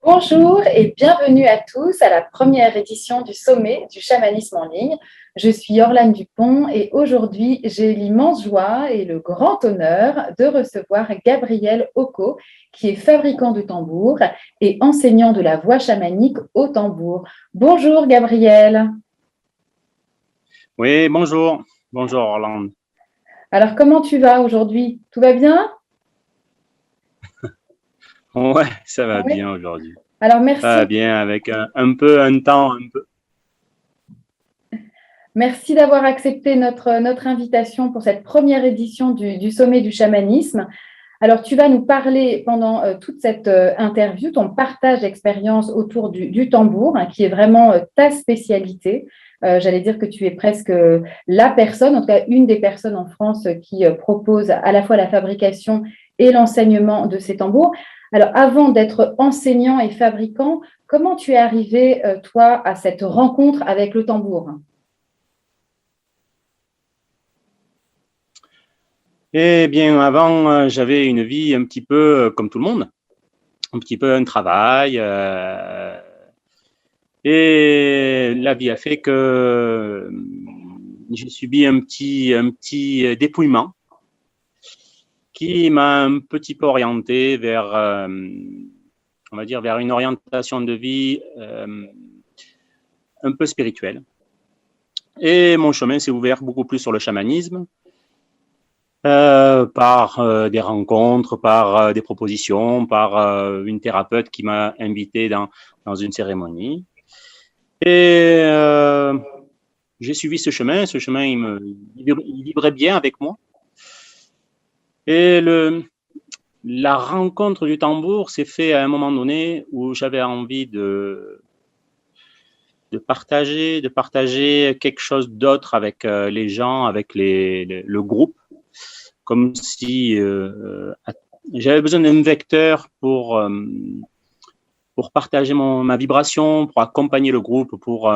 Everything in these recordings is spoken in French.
Bonjour et bienvenue à tous à la première édition du sommet du chamanisme en ligne. Je suis Orlane Dupont et aujourd'hui, j'ai l'immense joie et le grand honneur de recevoir Gabriel Oko, qui est fabricant de tambours et enseignant de la voix chamanique au tambour. Bonjour Gabriel. Oui, bonjour. Bonjour, Orlando. Alors, comment tu vas aujourd'hui? Tout va bien? Ouais, ça va Oui. bien aujourd'hui. Alors, Ça va merci. bien avec un temps un peu. Merci d'avoir accepté notre invitation pour cette première édition du sommet du chamanisme. Alors, tu vas nous parler pendant toute cette interview, ton partage d'expérience autour du tambour, hein, qui est vraiment ta spécialité. J'allais dire que tu es presque la personne, en tout cas une des personnes en France qui propose à la fois la fabrication et l'enseignement de ces tambours. Alors, avant d'être enseignant et fabricant, comment tu es arrivé, toi, à cette rencontre avec le tambour? Eh bien, avant, j'avais une vie un petit peu comme tout le monde, un petit peu un travail. Et la vie a fait que j'ai subi un petit dépouillement qui m'a un petit peu orienté vers, on va dire, vers une orientation de vie un peu spirituelle. Et mon chemin s'est ouvert beaucoup plus sur le chamanisme, par des rencontres, par des propositions, par une thérapeute qui m'a invité dans une cérémonie. Et j'ai suivi ce chemin. Ce chemin, il vibrait bien avec moi. Et la rencontre du tambour s'est faite à un moment donné où j'avais envie de partager quelque chose d'autre avec les gens, avec le groupe, comme si j'avais besoin d'un vecteur pour partager ma vibration, pour accompagner le groupe, pour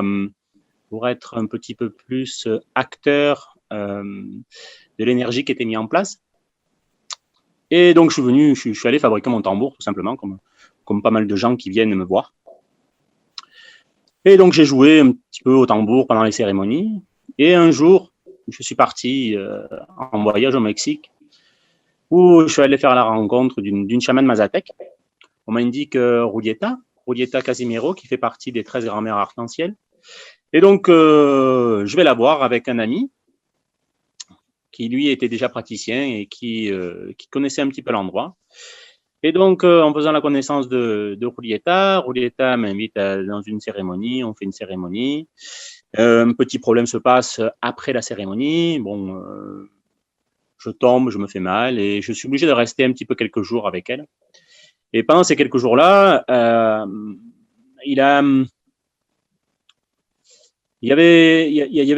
être un petit peu plus acteur de l'énergie qui était mise en place. Et donc, je suis allé fabriquer mon tambour, tout simplement, comme pas mal de gens qui viennent me voir. Et donc, j'ai joué un petit peu au tambour pendant les cérémonies. Et un jour, je suis parti en voyage au Mexique, où je suis allé faire la rencontre d'une chamane mazatèque. On m'indique Rulieta Casimiro, qui fait partie des 13 grands-mères arc-en-ciel. Et donc, je vais la voir avec un ami qui, lui, était déjà praticien et qui connaissait un petit peu l'endroit. Et donc, en faisant la connaissance de Rulieta m'invite dans une cérémonie, on fait une cérémonie. Un petit problème se passe après la cérémonie. Bon, je tombe, je me fais mal et je suis obligé de rester un petit peu quelques jours avec elle. Et pendant ces quelques jours-là, il y avait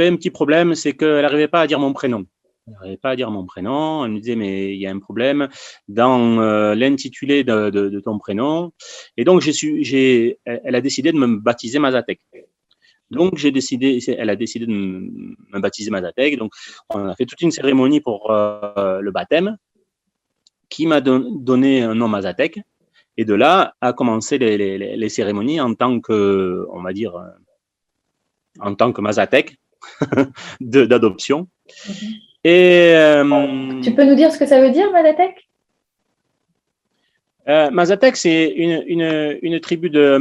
un petit problème, c'est qu'elle n'arrivait pas à dire mon prénom. Elle n'arrivait pas à dire mon prénom. Elle me disait, mais il y a un problème dans l'intitulé de ton prénom. Et donc, elle a décidé de me baptiser Mazatec. Donc, elle a décidé de me baptiser Mazatec. Donc, on a fait toute une cérémonie pour le baptême qui m'a donné un nom Mazatec. Et de là a commencé les cérémonies en tant que, on va dire, en tant que Mazatec d'adoption. Et Tu peux nous dire ce que ça veut dire, Mazatec? Mazatec, c'est une tribu de,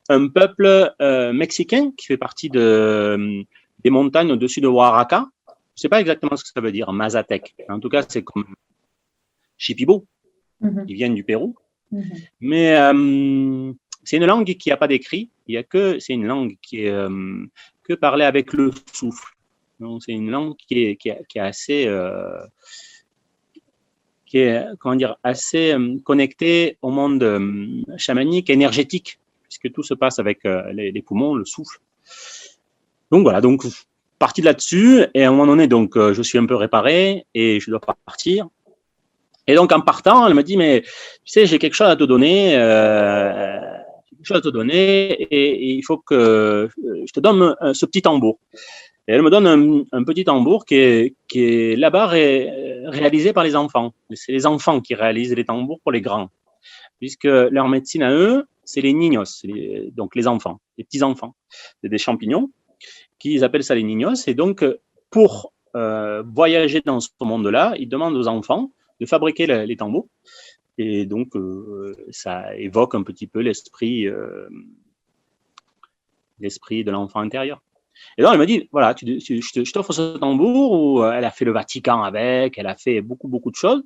un peuple mexicain qui fait partie des montagnes au-dessus de Oaxaca. Je ne sais pas exactement ce que ça veut dire, Mazatec. En tout cas, c'est comme Shipibo, qui viennent du Pérou. Mais c'est une langue qui n'a pas d'écrit. C'est une langue qui est que parlée avec le souffle. Donc, c'est une langue qui est assez, comment dire, assez connectée au monde chamanique, énergétique, puisque tout se passe avec les poumons, le souffle. Donc voilà, donc parti de là-dessus, et à un moment donné, donc je suis un peu réparé et je dois partir. Et donc en partant, elle me dit, mais tu sais, j'ai quelque chose à te donner. Et il faut que je te donne ce petit tambour. Et elle me donne un petit tambour qui est là-bas réalisé par les enfants. C'est les enfants qui réalisent les tambours pour les grands, puisque leur médecine à eux, c'est les niños, donc les enfants, les petits-enfants. C'est des champignons qu'ils appellent ça les niños. Et donc, pour voyager dans ce monde-là, ils demandent aux enfants de fabriquer les tambours. Et donc, ça évoque un petit peu l'esprit de l'enfant intérieur. Et donc, elle m'a dit, voilà, je t'offre ce tambour, où elle a fait le Vatican avec, elle a fait beaucoup, beaucoup de choses.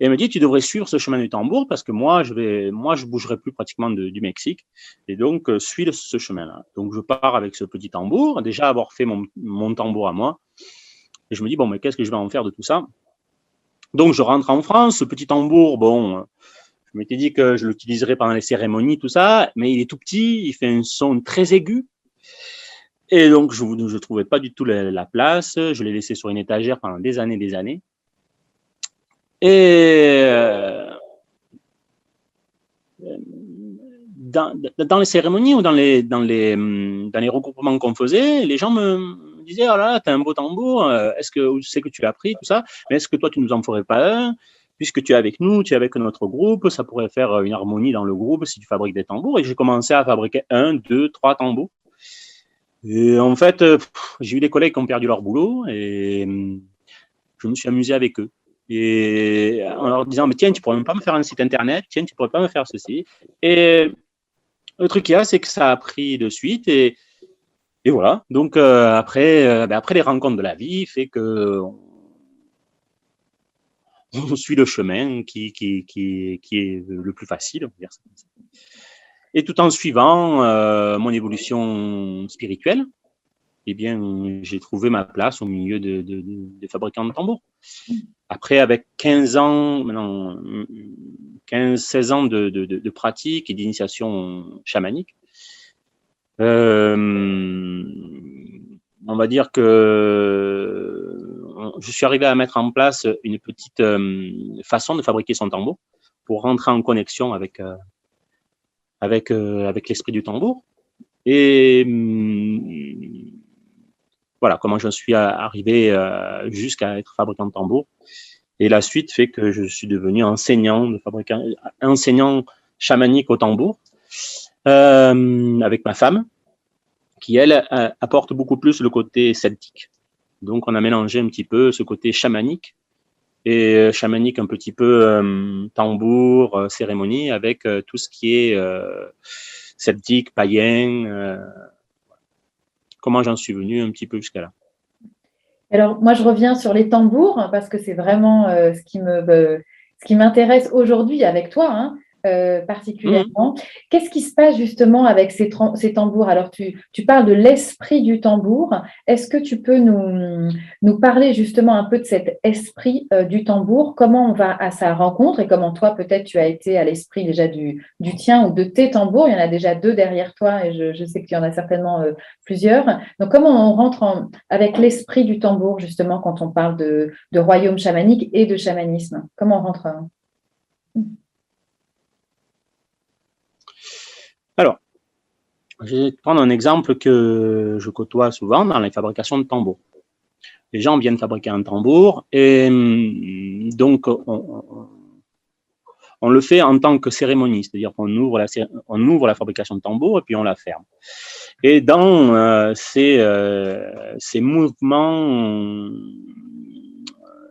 Et elle me dit, tu devrais suivre ce chemin du tambour parce que moi, je bougerai plus pratiquement du Mexique. Et donc, suis ce chemin-là. Donc, je pars avec ce petit tambour, déjà avoir fait mon tambour à moi. Et je me dis, bon, mais qu'est-ce que je vais en faire de tout ça? Donc, je rentre en France. Ce petit tambour, bon, je m'étais dit que je l'utiliserais pendant les cérémonies, tout ça, mais il est tout petit, il fait un son très aigu. Et donc, je ne trouvais pas du tout la place. Je l'ai laissé sur une étagère pendant des années, des années. Et dans les cérémonies ou dans les regroupements qu'on faisait, les gens me disaient, oh là là, t'as un beau tambour, est-ce que je sais que tu l'as pris, tout ça, mais est-ce que toi, tu nous en ferais pas un? Puisque tu es avec nous, tu es avec notre groupe, ça pourrait faire une harmonie dans le groupe si tu fabriques des tambours. Et j'ai commencé à fabriquer 1, 2, 3 tambours. Et en fait, j'ai eu des collègues qui ont perdu leur boulot et je me suis amusé avec eux. Et en leur disant, mais tiens, tu pourrais même pas me faire un site internet, tiens, tu pourrais pas me faire ceci. Et le truc qu'il y a, c'est que ça a pris de suite et voilà. Donc après les rencontres de la vie, fait que on suit le chemin qui est le plus facile, on va dire ça comme ça. Et tout en suivant mon évolution spirituelle, eh bien, j'ai trouvé ma place au milieu des fabricants de tambours. Après, avec 15 ans, maintenant, 15-16 ans de pratique et d'initiation chamanique, on va dire que je suis arrivé à mettre en place une petite façon de fabriquer son tambour pour rentrer en connexion avec l'esprit du tambour. Et voilà comment je suis arrivé jusqu'à être fabricant de tambour. Et la suite fait que je suis devenu enseignant chamanique au tambour avec ma femme, qui elle apporte beaucoup plus le côté celtique. Donc on a mélangé un petit peu ce côté chamanique et chamanique un petit peu tambour, cérémonie avec tout ce qui est celtique, païen. Comment j'en suis venu un petit peu jusqu'à là. Alors, moi, je reviens sur les tambours parce que c'est vraiment ce qui m'intéresse aujourd'hui avec toi, hein, particulièrement. Qu'est-ce qui se passe justement avec ces tambours? Alors, tu parles de l'esprit du tambour. Est-ce que tu peux nous parler justement un peu de cet esprit du tambour? Comment on va à sa rencontre et comment toi, peut-être, tu as été à l'esprit déjà du tien ou de tes tambours? Il y en a déjà 2 derrière toi et je sais qu'il y en a certainement plusieurs. Donc, comment on rentre avec l'esprit du tambour, justement, quand on parle de royaume chamanique et de chamanisme? Comment on rentre? Alors, je vais prendre un exemple que je côtoie souvent dans les fabrications de tambours. Les gens viennent fabriquer un tambour et donc on le fait en tant que cérémonie, c'est-à-dire qu'on ouvre la fabrication de tambour et puis on la ferme. Et dans ces mouvements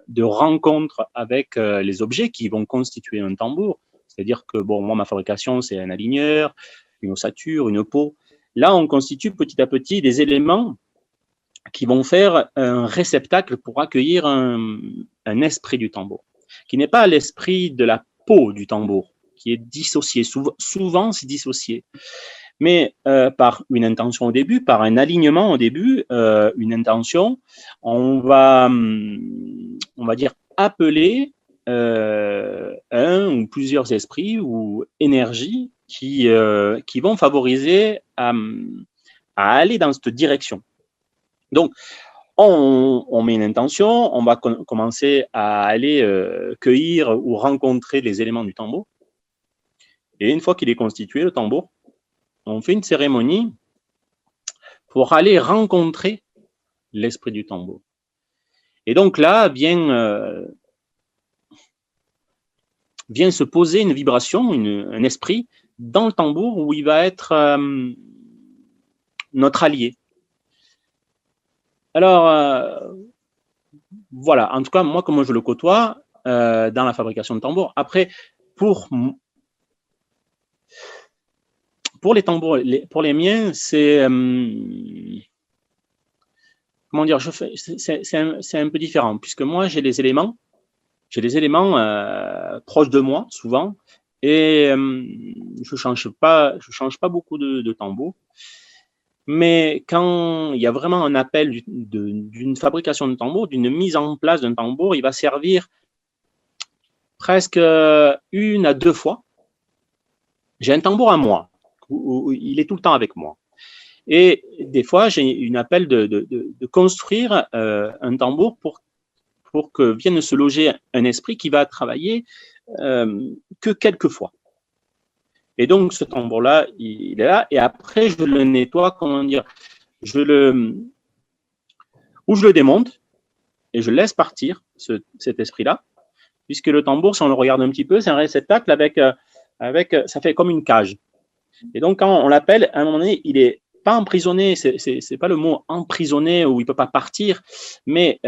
de rencontre avec les objets qui vont constituer un tambour, c'est-à-dire que bon, moi ma fabrication c'est un aligneur, une ossature, une peau. Là, on constitue petit à petit des éléments qui vont faire un réceptacle pour accueillir un esprit du tambour, qui n'est pas l'esprit de la peau du tambour, qui est dissocié. Souvent, c'est dissocié. Mais par une intention au début, par un alignement au début, une intention, on va dire appeler un ou plusieurs esprits ou énergies qui vont favoriser à aller dans cette direction. Donc, on met une intention, on va commencer à aller cueillir ou rencontrer les éléments du tambour. Et une fois qu'il est constitué, le tambour, on fait une cérémonie pour aller rencontrer l'esprit du tambour. Et donc là, vient se poser une vibration, un esprit dans le tambour où il va être notre allié. Alors, voilà, en tout cas, moi, comment je le côtoie dans la fabrication de tambours. Après, pour les tambours, pour les miens, c'est comment dire, c'est un peu différent, puisque moi, j'ai des éléments proches de moi, souvent, et je change pas beaucoup de tambours. Mais quand il y a vraiment un appel d'une fabrication de tambour, d'une mise en place d'un tambour, il va servir presque 1 à 2 fois. J'ai un tambour à moi, où il est tout le temps avec moi. Et des fois, j'ai une appel de construire un tambour pour que vienne se loger un esprit qui va travailler que quelques fois. Et donc, ce tambour-là, il est là. Et après, je le nettoie, comment dire, ou je le démonte et je laisse partir cet esprit-là, puisque le tambour, si on le regarde un petit peu, c'est un réceptacle ça fait comme une cage. Et donc, quand on l'appelle, à un moment donné, il est pas emprisonné, c'est pas le mot emprisonné où il peut pas partir, mais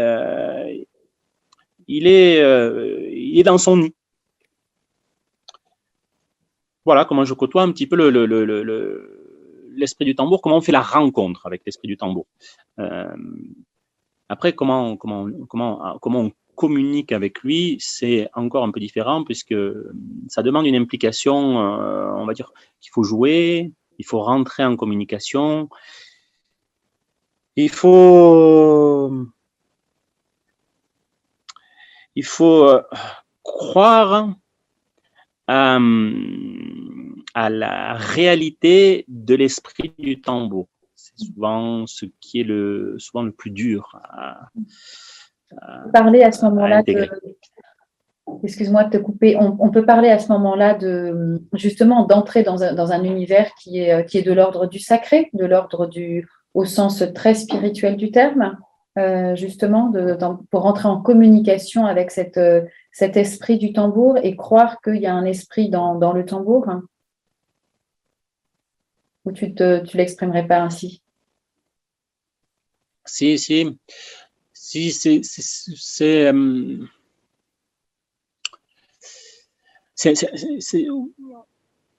il est dans son nid. Voilà comment je côtoie un petit peu l'esprit du tambour, comment on fait la rencontre avec l'esprit du tambour. Après, comment on communique avec lui, c'est encore un peu différent puisque ça demande une implication, on va dire qu'il faut jouer, il faut rentrer en communication, il faut croire à la réalité de l'esprit du tambour. C'est souvent ce qui est souvent le plus dur à parler à ce moment-là intégrer. Excuse-moi de te couper. On peut parler à ce moment-là de justement d'entrer dans un univers qui est de l'ordre du sacré, de l'ordre au sens très spirituel du terme, justement, pour rentrer en communication avec cet esprit du tambour et croire qu'il y a un esprit dans le tambour, hein. Ou tu l'exprimerais pas ainsi? Si,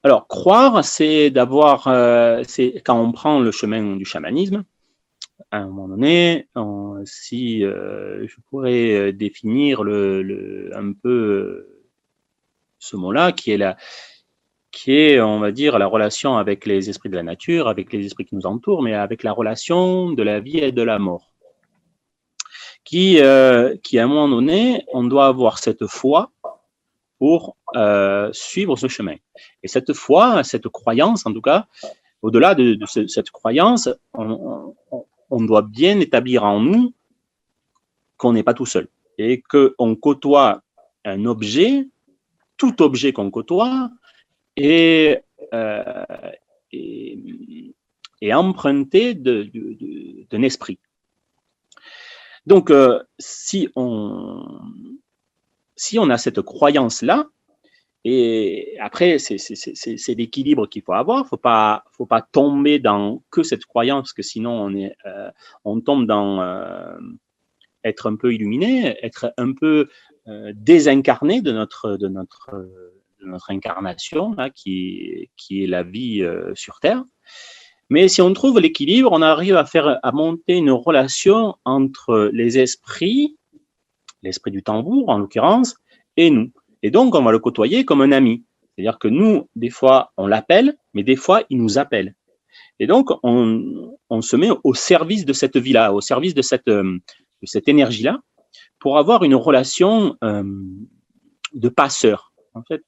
alors, croire, c'est d'avoir, c'est quand on prend le chemin du chamanisme, à un moment donné, si je pourrais définir un peu ce mot-là, qui est, on va dire, la relation avec les esprits de la nature, avec les esprits qui nous entourent, mais avec la relation de la vie et de la mort. Qui à un moment donné, on doit avoir cette foi pour suivre ce chemin. Et cette foi, cette croyance, en tout cas, au-delà de cette croyance, on doit bien établir en nous qu'on n'est pas tout seul et qu'on côtoie un objet, tout objet qu'on côtoie est emprunté d'un esprit. Donc, si on a cette croyance-là, et après, c'est l'équilibre qu'il faut avoir. Faut pas tomber dans que cette croyance, parce que sinon on tombe dans être un peu illuminé, être un peu désincarné de notre incarnation, là, qui est la vie sur Terre. Mais si on trouve l'équilibre, on arrive à monter une relation entre les esprits, l'esprit du tambour en l'occurrence, et nous. Et donc, on va le côtoyer comme un ami. C'est-à-dire que nous, des fois, on l'appelle, mais des fois, il nous appelle. Et donc, on se met au service de cette vie-là, au service de cette énergie-là, pour avoir une relation de passeur. En fait,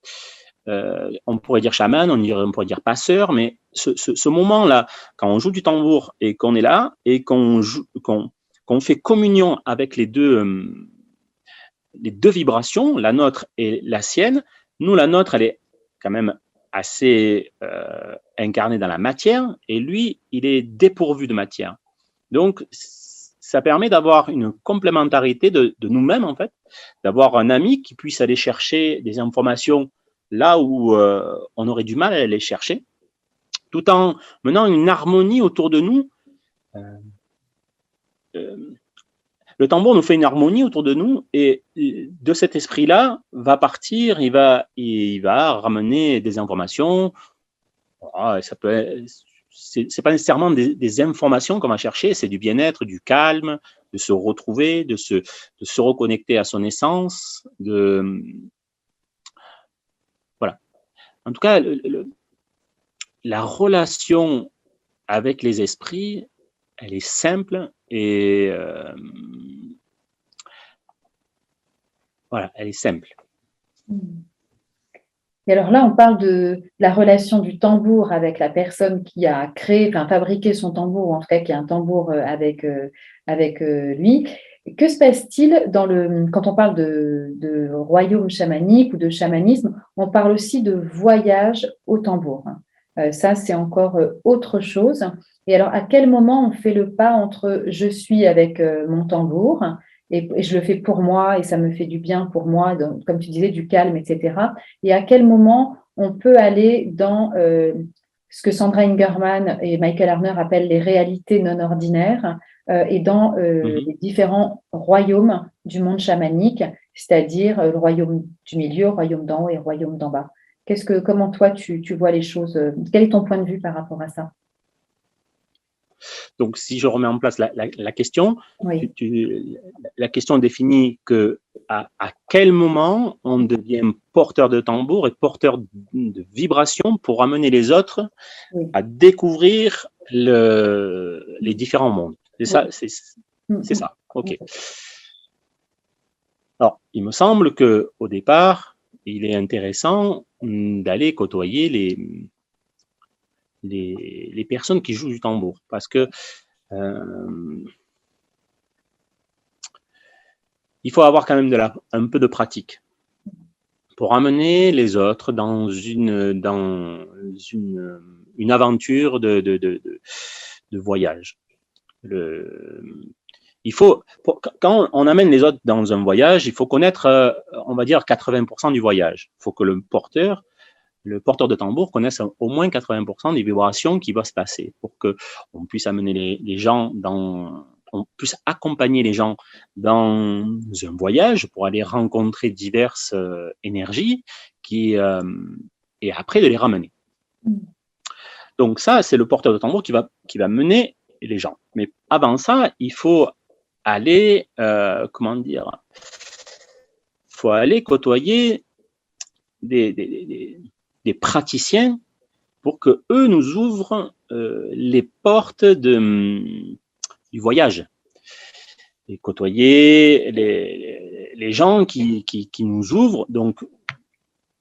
on pourrait dire chaman, on pourrait dire passeur, mais ce moment-là, quand on joue du tambour et qu'on est là, et qu'on fait communion avec les deux vibrations, la nôtre et la sienne. Nous, la nôtre, elle est quand même assez incarnée dans la matière, et lui, il est dépourvu de matière. Donc, ça permet d'avoir une complémentarité de nous-mêmes, en fait, d'avoir un ami qui puisse aller chercher des informations là où on aurait du mal à les chercher, tout en menant une harmonie autour de nous. Le tambour nous fait une harmonie autour de nous, et de cet esprit-là va partir, il va ramener des informations. Ça peut, c'est pas nécessairement des informations qu'on va chercher, c'est du bien-être, du calme, de se retrouver, de se reconnecter à son essence, voilà. En tout cas, la relation avec les esprits, elle est simple et voilà, elle est simple. Et alors là, on parle de la relation du tambour avec la personne qui a créé, enfin fabriqué son tambour, ou en tout cas qui a un tambour avec lui. Que se passe-t-il quand on parle de royaume chamanique ou de chamanisme? On parle aussi de voyage au tambour. Ça, c'est encore autre chose. Et alors, à quel moment on fait le pas entre je suis avec mon tambour et je le fais pour moi et ça me fait du bien pour moi, donc, comme tu disais, du calme, etc. Et à quel moment on peut aller dans ce que Sandra Ingerman et Michael Harner appellent les réalités non ordinaires et dans les différents royaumes du monde chamanique, c'est-à-dire le royaume du milieu, le royaume d'en haut et le royaume d'en bas. Comment toi tu vois les choses? Quel est ton point de vue par rapport à ça? Donc, si je remets en place la question, oui. La question définit à quel moment on devient porteur de tambour et porteur de vibrations pour amener les autres à découvrir les différents mondes. C'est ça, c'est ça. Ok. Alors, il me semble que au départ, il est intéressant d'aller côtoyer les personnes qui jouent du tambour, parce que il faut avoir quand même un peu de pratique pour amener les autres dans une aventure de voyage. Quand on amène les autres dans un voyage, il faut connaître, on va dire, 80% du voyage. Il faut que le porteur de tambour connaisse au moins 80% des vibrations qui vont se passer pour qu'on puisse amener les gens on puisse accompagner les gens dans un voyage pour aller rencontrer diverses énergies et après de les ramener. Donc ça, c'est le porteur de tambour qui va mener les gens. Mais avant ça, il faut aller, faut aller côtoyer des praticiens pour que eux nous ouvrent les portes du voyage, et côtoyer les gens qui nous ouvrent. Donc,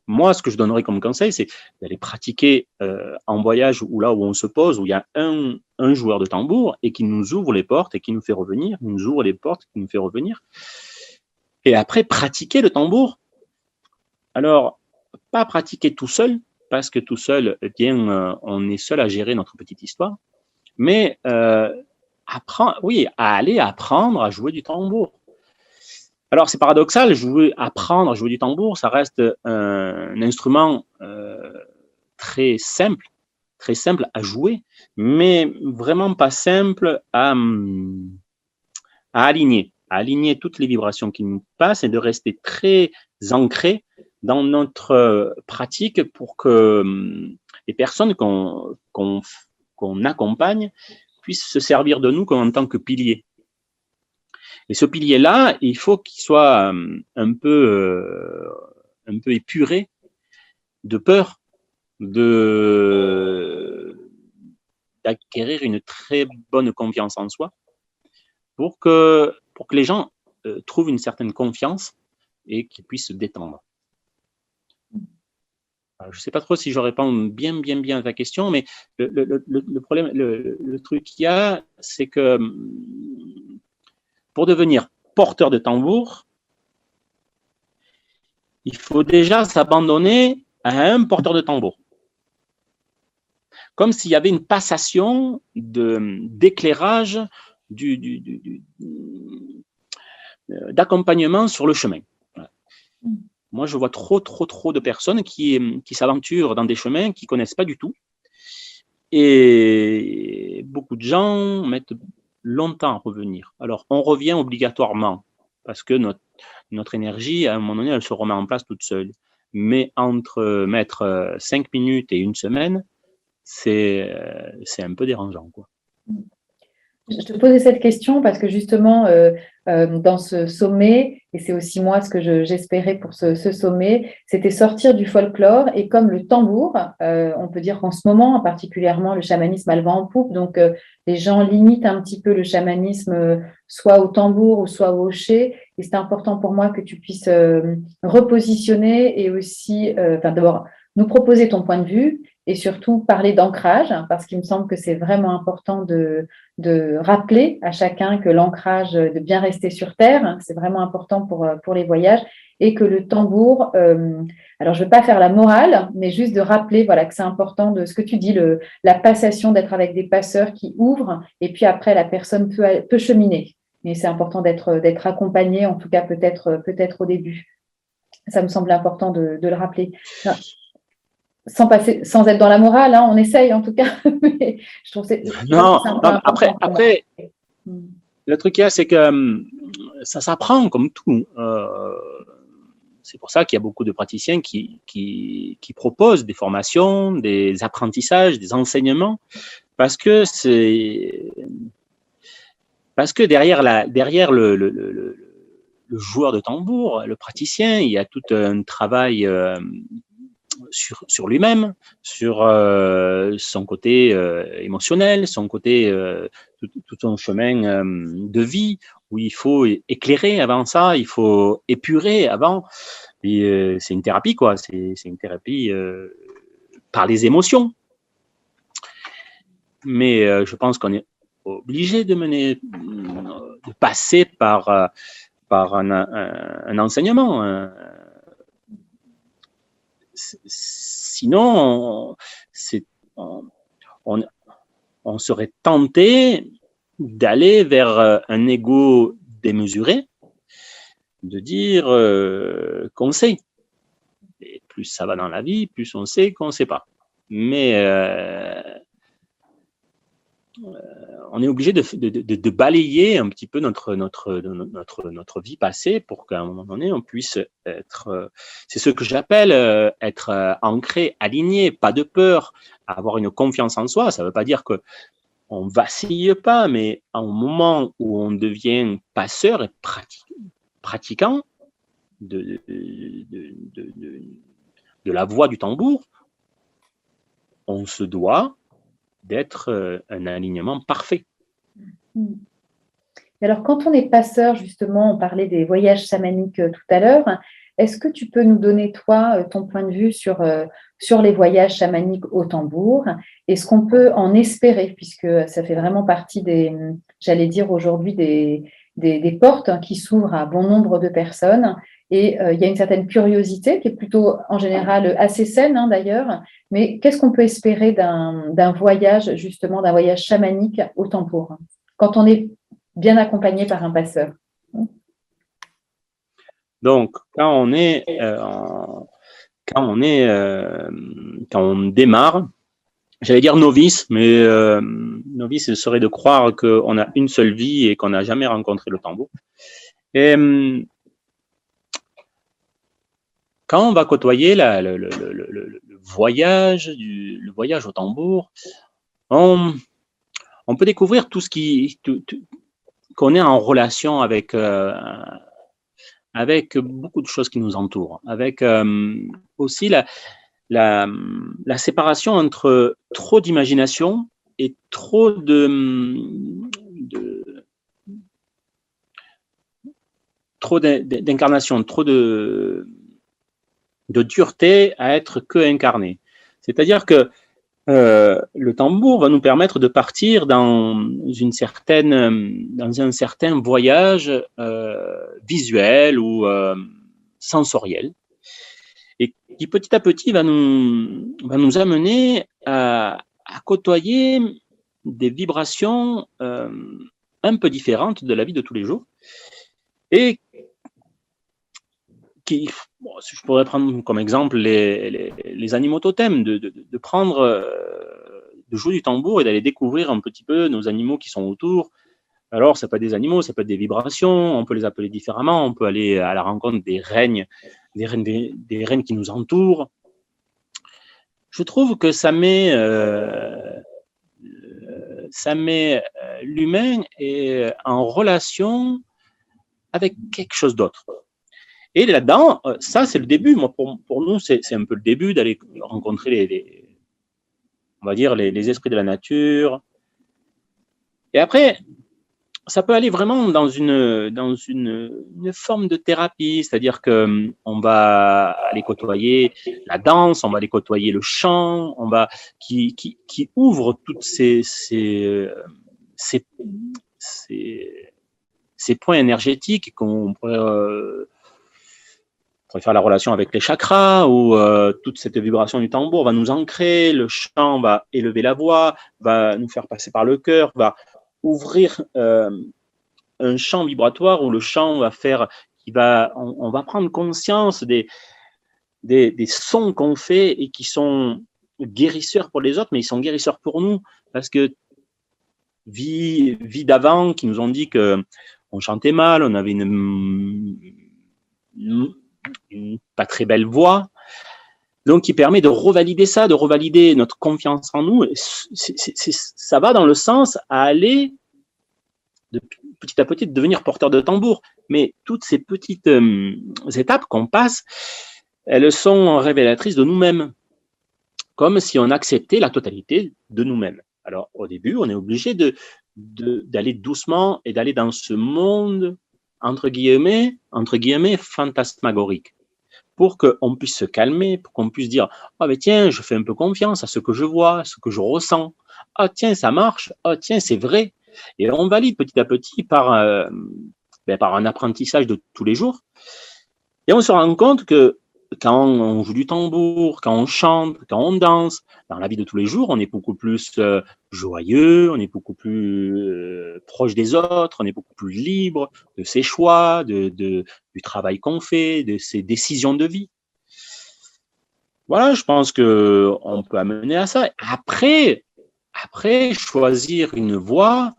moi, ce que je donnerais comme conseil, c'est d'aller pratiquer en voyage, ou là où on se pose, où il y a un joueur de tambour et qui nous ouvre les portes et qui nous fait revenir, nous ouvre les portes, qui nous fait revenir. Et après, pratiquer le tambour. Alors, pas pratiquer tout seul, parce que tout seul, eh bien, on est seul à gérer notre petite histoire, mais à aller apprendre à jouer du tambour. Alors, c'est paradoxal, apprendre à jouer du tambour, ça reste un instrument très simple à jouer, mais vraiment pas simple à aligner toutes les vibrations qui nous passent et de rester très ancré dans notre pratique pour que les personnes qu'on accompagne puissent se servir de nous comme en tant que pilier. Et ce pilier-là, il faut qu'il soit un peu épuré de peur d'acquérir une très bonne confiance en soi pour que les gens trouvent une certaine confiance et qu'ils puissent se détendre. Alors, je ne sais pas trop si je réponds bien à ta question, mais le problème, le truc qu'il y a, c'est que pour devenir porteur de tambour, il faut déjà s'abandonner à un porteur de tambour. Comme s'il y avait une passation d'éclairage d'accompagnement sur le chemin. Voilà. Moi, je vois trop de personnes qui s'aventurent dans des chemins qu'ils ne connaissent pas du tout. Et beaucoup de gens mettent longtemps à revenir. Alors, on revient obligatoirement parce que notre énergie, à un moment donné, elle se remet en place toute seule. Mais entre mettre 5 minutes et une semaine, c'est un peu dérangeant, quoi. Je te posais cette question parce que justement, dans ce sommet, et c'est aussi moi ce que j'espérais pour ce sommet, c'était sortir du folklore. Et comme le tambour, on peut dire qu'en ce moment, particulièrement, le chamanisme a le vent en poupe. Donc, les gens limitent un petit peu le chamanisme soit au tambour ou soit au hocher. Et c'est important pour moi que tu puisses repositionner et aussi, d'abord, nous proposer ton point de vue et surtout parler d'ancrage, parce qu'il me semble que c'est vraiment important de rappeler à chacun que l'ancrage, de bien rester sur terre, c'est vraiment important pour les voyages, et que le tambour, alors je ne veux pas faire la morale, mais juste de rappeler voilà, que c'est important de ce que tu dis, la passation, d'être avec des passeurs qui ouvrent, et puis après la personne peut cheminer. Mais c'est important d'être accompagné, en tout cas peut-être au début. Ça me semble important de le rappeler. Sans être dans la morale, hein, on essaye en tout cas. Mais je trouve non, après, le truc qu'il y a, c'est que ça s'apprend comme tout. C'est pour ça qu'il y a beaucoup de praticiens qui proposent des formations, des apprentissages, des enseignements, parce que derrière le joueur de tambour, le praticien, il y a tout un travail sur lui-même, sur son côté émotionnel, son côté, tout son chemin de vie, où il faut éclairer avant ça, il faut épurer avant. Et c'est une thérapie, quoi. C'est une thérapie par les émotions. Mais je pense qu'on est obligé de passer par un enseignement. Sinon, on serait tenté d'aller vers un ego démesuré, de dire qu'on sait. Et plus ça va dans la vie, plus on sait qu'on ne sait pas. Mais on est obligé de balayer un petit peu notre vie passée pour qu'à un moment donné, on puisse être, c'est ce que j'appelle être ancré, aligné, pas de peur, avoir une confiance en soi. Ça ne veut pas dire qu'on ne vacille pas, mais à un moment où on devient passeur et pratiquant de la voix du tambour, on se doit d'être un alignement parfait. Et alors, quand on est passeur, justement, on parlait des voyages chamaniques tout à l'heure, est-ce que tu peux nous donner, toi, ton point de vue sur les voyages chamaniques au tambour et ce qu'on peut en espérer, puisque ça fait vraiment partie j'allais dire aujourd'hui, des portes qui s'ouvrent à bon nombre de personnes. Et il y a une certaine curiosité qui est plutôt, en général, assez saine, hein, d'ailleurs. Mais qu'est-ce qu'on peut espérer d'un voyage, justement, d'un voyage chamanique au tambour, quand on est bien accompagné par un passeur? Donc, quand on démarre, j'allais dire novice, mais novice, ce serait de croire qu'on a une seule vie et qu'on n'a jamais rencontré le tambour. Et quand on va côtoyer le voyage au tambour, on peut découvrir tout ce qu'on est en relation avec beaucoup de choses qui nous entourent, avec aussi la séparation entre trop d'imagination et trop d'incarnation, trop de dureté à être que incarné. C'est-à-dire que le tambour va nous permettre de partir dans un certain voyage visuel ou sensoriel, et qui petit à petit va nous amener à côtoyer des vibrations un peu différentes de la vie de tous les jours et qui, bon, je pourrais prendre comme exemple les animaux totems, de prendre, de jouer du tambour et d'aller découvrir un petit peu nos animaux qui sont autour. Alors, ça peut être des animaux, ça peut être des vibrations, on peut les appeler différemment, on peut aller à la rencontre des règnes, des règnes qui nous entourent. Je trouve que ça met l'humain en relation avec quelque chose d'autre. Et là-dedans, ça, c'est le début. Moi, pour nous, c'est un peu le début d'aller rencontrer on va dire, les esprits de la nature. Et après, ça peut aller vraiment dans une forme de thérapie, c'est-à-dire qu'on va aller côtoyer la danse, on va aller côtoyer le chant, qui ouvre toutes ces points énergétiques qu'on pourrait faire la relation avec les chakras, où toute cette vibration du tambour va nous ancrer, le chant va élever la voix, va nous faire passer par le cœur, va ouvrir un champ vibratoire où le chant va faire, on va prendre conscience des sons qu'on fait et qui sont guérisseurs pour les autres, mais ils sont guérisseurs pour nous, parce que vie d'avant qui nous ont dit que on chantait mal, on avait une pas très belle voix, donc qui permet de revalider ça, de revalider notre confiance en nous. Ça va dans le sens à aller de petit à petit de devenir porteur de tambour. Mais toutes ces petites étapes qu'on passe, elles sont révélatrices de nous-mêmes, comme si on acceptait la totalité de nous-mêmes. Alors au début, on est obligé d'aller doucement et d'aller dans ce monde entre guillemets fantasmagorique, pour qu'on puisse se calmer, pour qu'on puisse dire « Ah mais tiens, je fais un peu confiance à ce que je vois, à ce que je ressens. Ah tiens, ça marche. Ah tiens, c'est vrai. » Et on valide petit à petit par un apprentissage de tous les jours. Et on se rend compte que quand on joue du tambour, quand on chante, quand on danse, dans la vie de tous les jours, on est beaucoup plus joyeux, on est beaucoup plus proche des autres, on est beaucoup plus libre de ses choix, du travail qu'on fait, de ses décisions de vie. Voilà, je pense qu'on peut amener à ça. Après, choisir une voie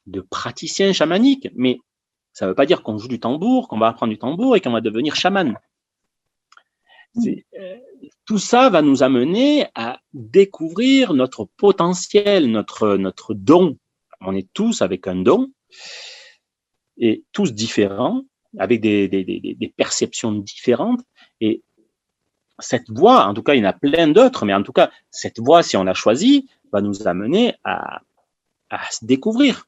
de praticien chamanique, mais ça ne veut pas dire qu'on joue du tambour, qu'on va apprendre du tambour et qu'on va devenir chaman. Tout ça va nous amener à découvrir notre potentiel, notre don. On est tous avec un don, et tous différents, avec des perceptions différentes. Et cette voie, en tout cas, il y en a plein d'autres, mais en tout cas, cette voie, si on l'a choisie, va nous amener à se découvrir.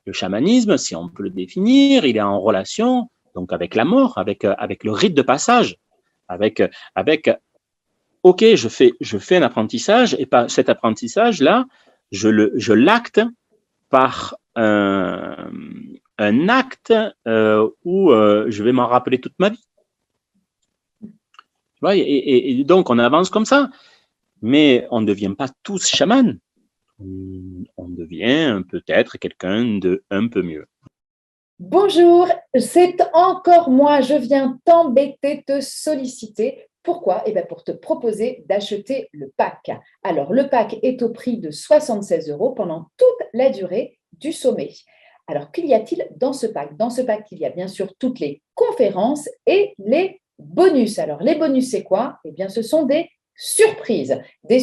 Le chamanisme, si on peut le définir, il est en relation donc avec la mort, avec le rite de passage, avec ok, je fais un apprentissage, et par cet apprentissage-là, je l'acte par un acte où je vais m'en rappeler toute ma vie. Et donc, on avance comme ça. Mais on ne devient pas tous chamans. On devient peut-être quelqu'un de un peu mieux. Bonjour, c'est encore moi. Je viens t'embêter, te solliciter. Pourquoi? Pour te proposer d'acheter le pack. Alors, le pack est au prix de 76 € pendant toute la durée du sommet. Alors, qu'y a-t-il dans ce pack? Dans ce pack, il y a bien sûr toutes les conférences et les bonus. Alors, les bonus, c'est quoi? Ce sont des surprises, des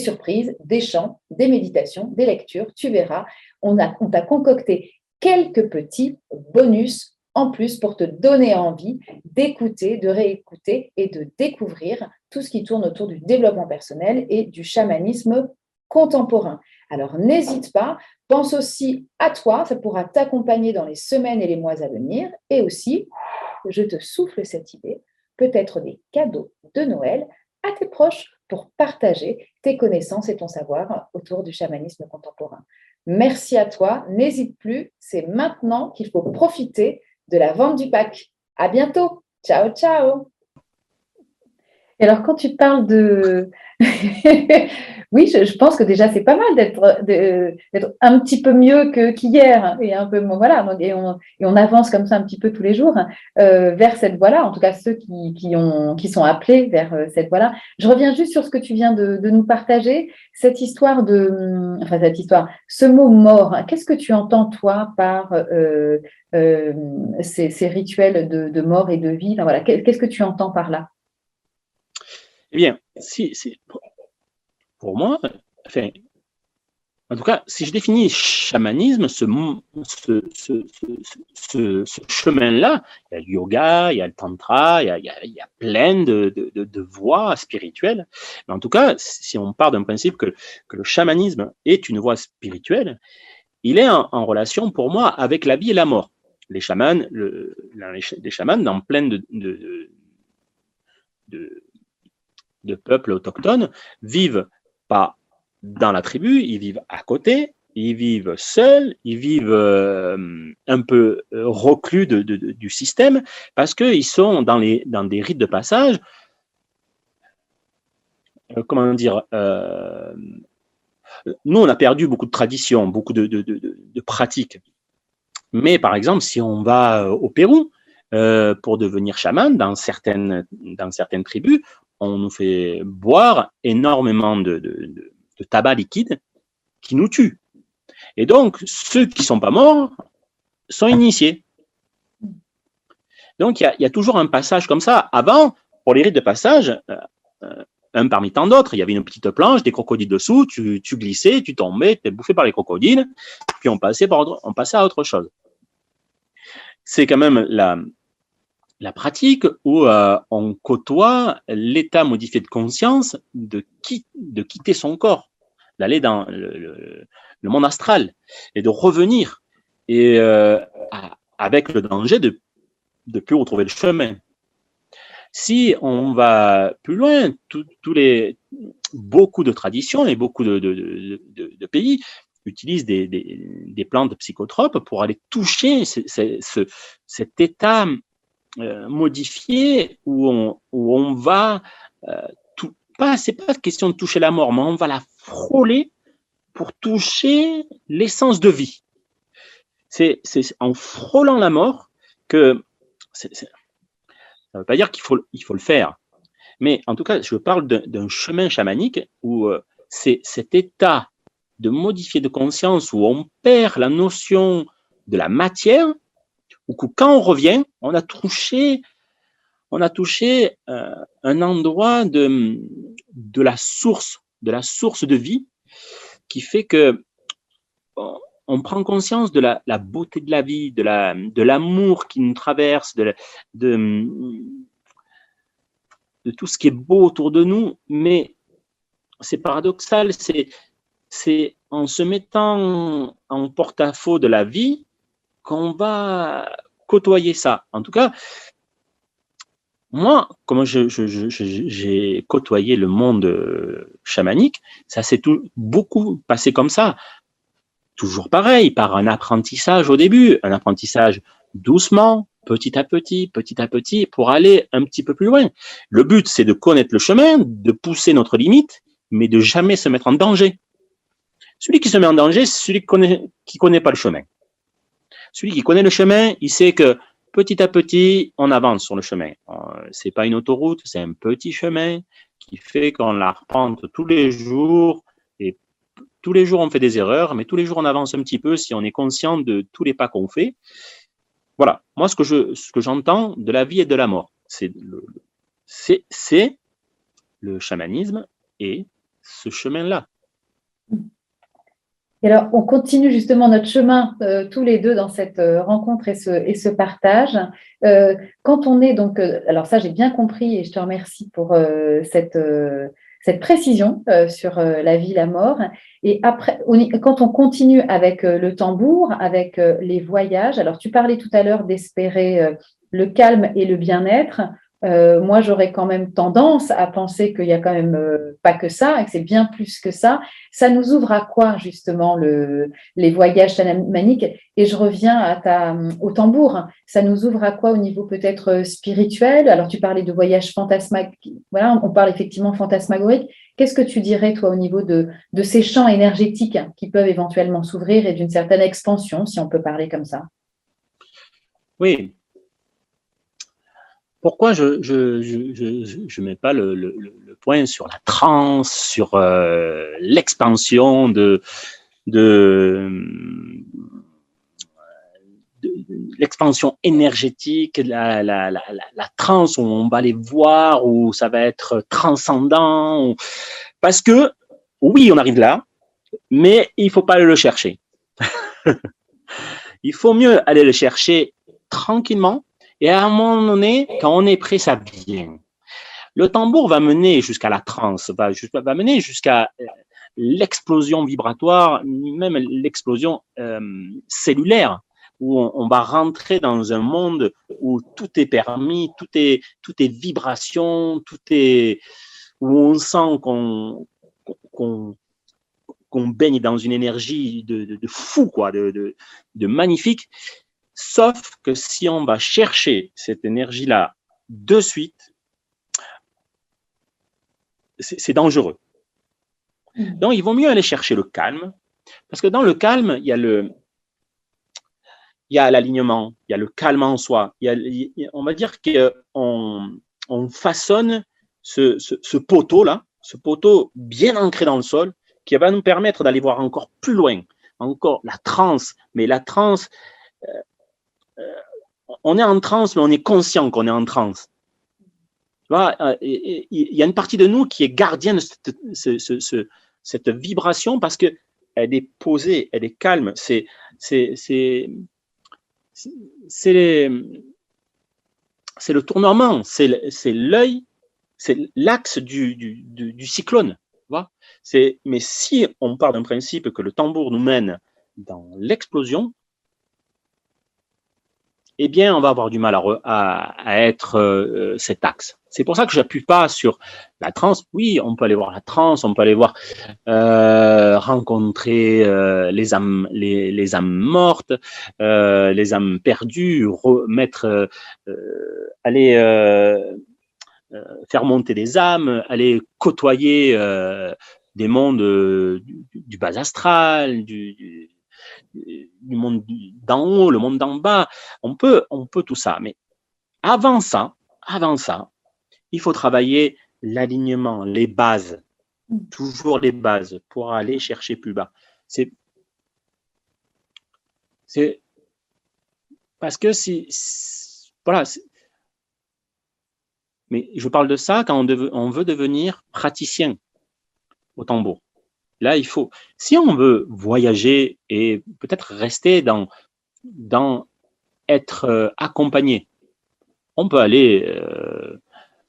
chants, des méditations, des lectures. Tu verras, on t'a concocté quelques petits bonus en plus pour te donner envie d'écouter, de réécouter et de découvrir tout ce qui tourne autour du développement personnel et du chamanisme contemporain. Alors, n'hésite pas, pense aussi à toi, ça pourra t'accompagner dans les semaines et les mois à venir. Et aussi, je te souffle cette idée, peut-être des cadeaux de Noël à tes proches pour partager tes connaissances et ton savoir autour du chamanisme contemporain. Merci à toi, n'hésite plus, c'est maintenant qu'il faut profiter de la vente du pack. À bientôt, ciao, ciao. Et alors, quand tu parles de Oui, je pense que déjà c'est pas mal d'être un petit peu mieux qu'hier et un peu voilà. Donc, et on avance comme ça un petit peu tous les jours vers cette voie-là. En tout cas, ceux qui sont appelés vers cette voie-là. Je reviens juste sur ce que tu viens de nous partager, cette histoire ce mot mort. Qu'est-ce que tu entends toi par ces rituels de mort et de vie? Enfin, voilà, qu'est-ce que tu entends par là? Eh bien, pour moi, enfin, en tout cas, si je définis chamanisme, ce chemin-là, il y a le yoga, il y a le tantra, il y a plein de voies spirituelles. Mais en tout cas, si on part d'un principe que le chamanisme est une voie spirituelle, il est en relation pour moi avec la vie et la mort. Les chamans, les chamans dans plein de peuples autochtones vivent pas dans la tribu, ils vivent à côté, ils vivent seuls, ils vivent un peu reclus du système parce qu'ils sont dans des rites de passage. Comment dire nous, on a perdu beaucoup de traditions, beaucoup de pratiques. Mais par exemple, si on va au Pérou pour devenir chaman, dans certaines tribus, on nous fait boire énormément de tabac liquide qui nous tue. Et donc, ceux qui ne sont pas morts sont initiés. Donc, il y a toujours un passage comme ça. Avant, pour les rites de passage, un parmi tant d'autres, il y avait une petite planche, des crocodiles dessous, tu glissais, tu tombais, tu étais bouffé par les crocodiles, puis on passait à autre chose. C'est quand même la pratique où on côtoie l'état modifié de conscience de quitter son corps, d'aller dans le monde astral et de revenir, et avec le danger de plus retrouver le chemin. Si on va plus loin, beaucoup de traditions et beaucoup de pays utilisent des plantes psychotropes pour aller toucher cet état modifié où on va c'est pas question de toucher la mort, mais on va la frôler pour toucher l'essence de vie. C'est en frôlant la mort que ça ne veut pas dire qu'il faut le faire, mais en tout cas, je parle d'un chemin chamanique où c'est cet état de modifié de conscience où on perd la notion de la matière, ou que quand on revient, on a touché un endroit de la source de vie, qui fait que on prend conscience de la beauté de la vie, de l'amour qui nous traverse, de tout ce qui est beau autour de nous. Mais c'est paradoxal, c'est en se mettant en porte-à-faux de la vie qu'on va côtoyer ça. En tout cas, moi, comme j'ai côtoyé le monde chamanique, ça s'est beaucoup passé comme ça. Toujours pareil, par un apprentissage au début, un apprentissage doucement, petit à petit, pour aller un petit peu plus loin. Le but, c'est de connaître le chemin, de pousser notre limite, mais de jamais se mettre en danger. Celui qui se met en danger, c'est celui qui connaît pas le chemin. Celui qui connaît le chemin, il sait que petit à petit, on avance sur le chemin. C'est pas une autoroute, c'est un petit chemin qui fait qu'on la repente tous les jours. Et tous les jours, on fait des erreurs, mais tous les jours, on avance un petit peu si on est conscient de tous les pas qu'on fait. Voilà. Moi, ce que j'entends de la vie et de la mort, c'est le chamanisme et ce chemin-là. Et alors, on continue justement notre chemin tous les deux dans cette rencontre et ce partage. Quand on est donc, alors ça j'ai bien compris et je te remercie pour cette précision sur la vie, la mort. Et après, quand on continue avec le tambour, avec les voyages, alors tu parlais tout à l'heure d'espérer le calme et le bien-être. moi, j'aurais quand même tendance à penser qu'il n'y a quand même pas que ça, et que c'est bien plus que ça. Ça nous ouvre à quoi, justement, les voyages chamaniques? Et je reviens au tambour. Ça nous ouvre à quoi au niveau peut-être spirituel? Alors, tu parlais de voyages fantasmagoriques. Voilà, on parle effectivement fantasmagorique. Qu'est-ce que tu dirais, toi, au niveau de ces champs énergétiques qui peuvent éventuellement s'ouvrir et d'une certaine expansion, si on peut parler comme ça? Oui. Pourquoi je mets pas le point sur la transe, sur l'expansion de l'expansion énergétique, la transe où on va les voir, où ça va être transcendant, parce que oui, on arrive là, mais il faut pas aller le chercher. Il faut mieux aller le chercher tranquillement, et à un moment donné, quand on est prêt, ça vient. Le tambour va mener jusqu'à la transe, va mener jusqu'à l'explosion vibratoire, même l'explosion cellulaire, où on va rentrer dans un monde où tout est permis, tout est vibration, où on sent qu'on baigne dans une énergie de fou, quoi, de magnifique. Sauf que si on va chercher cette énergie-là de suite, c'est dangereux. Donc, il vaut mieux aller chercher le calme, parce que dans le calme, il y a l'alignement, il y a le calme en soi. On va dire qu'on façonne ce poteau-là, ce poteau bien ancré dans le sol, qui va nous permettre d'aller voir encore plus loin, encore la transe. Mais la transe, on est en transe, mais on est conscient qu'on est en transe. Tu vois, il y a une partie de nous qui est gardienne de cette vibration parce qu'elle est posée, elle est calme. C'est le tournement, c'est l'œil, c'est l'axe du cyclone. Tu vois, mais si on part d'un principe que le tambour nous mène dans l'explosion, eh bien, on va avoir du mal à être cet axe. C'est pour ça que je n'appuie pas sur la transe. Oui, on peut aller voir la transe, on peut aller voir rencontrer les âmes mortes, les âmes perdues, aller faire monter des âmes, aller côtoyer des mondes du bas astral, du monde d'en haut, le monde d'en bas. On peut tout ça. Mais avant ça, il faut travailler l'alignement, les bases. Toujours les bases pour aller chercher plus bas. C'est parce que voilà. Mais je parle de ça quand on veut devenir praticien au tambour. Là, si on veut voyager et peut-être rester dans être accompagné, on peut aller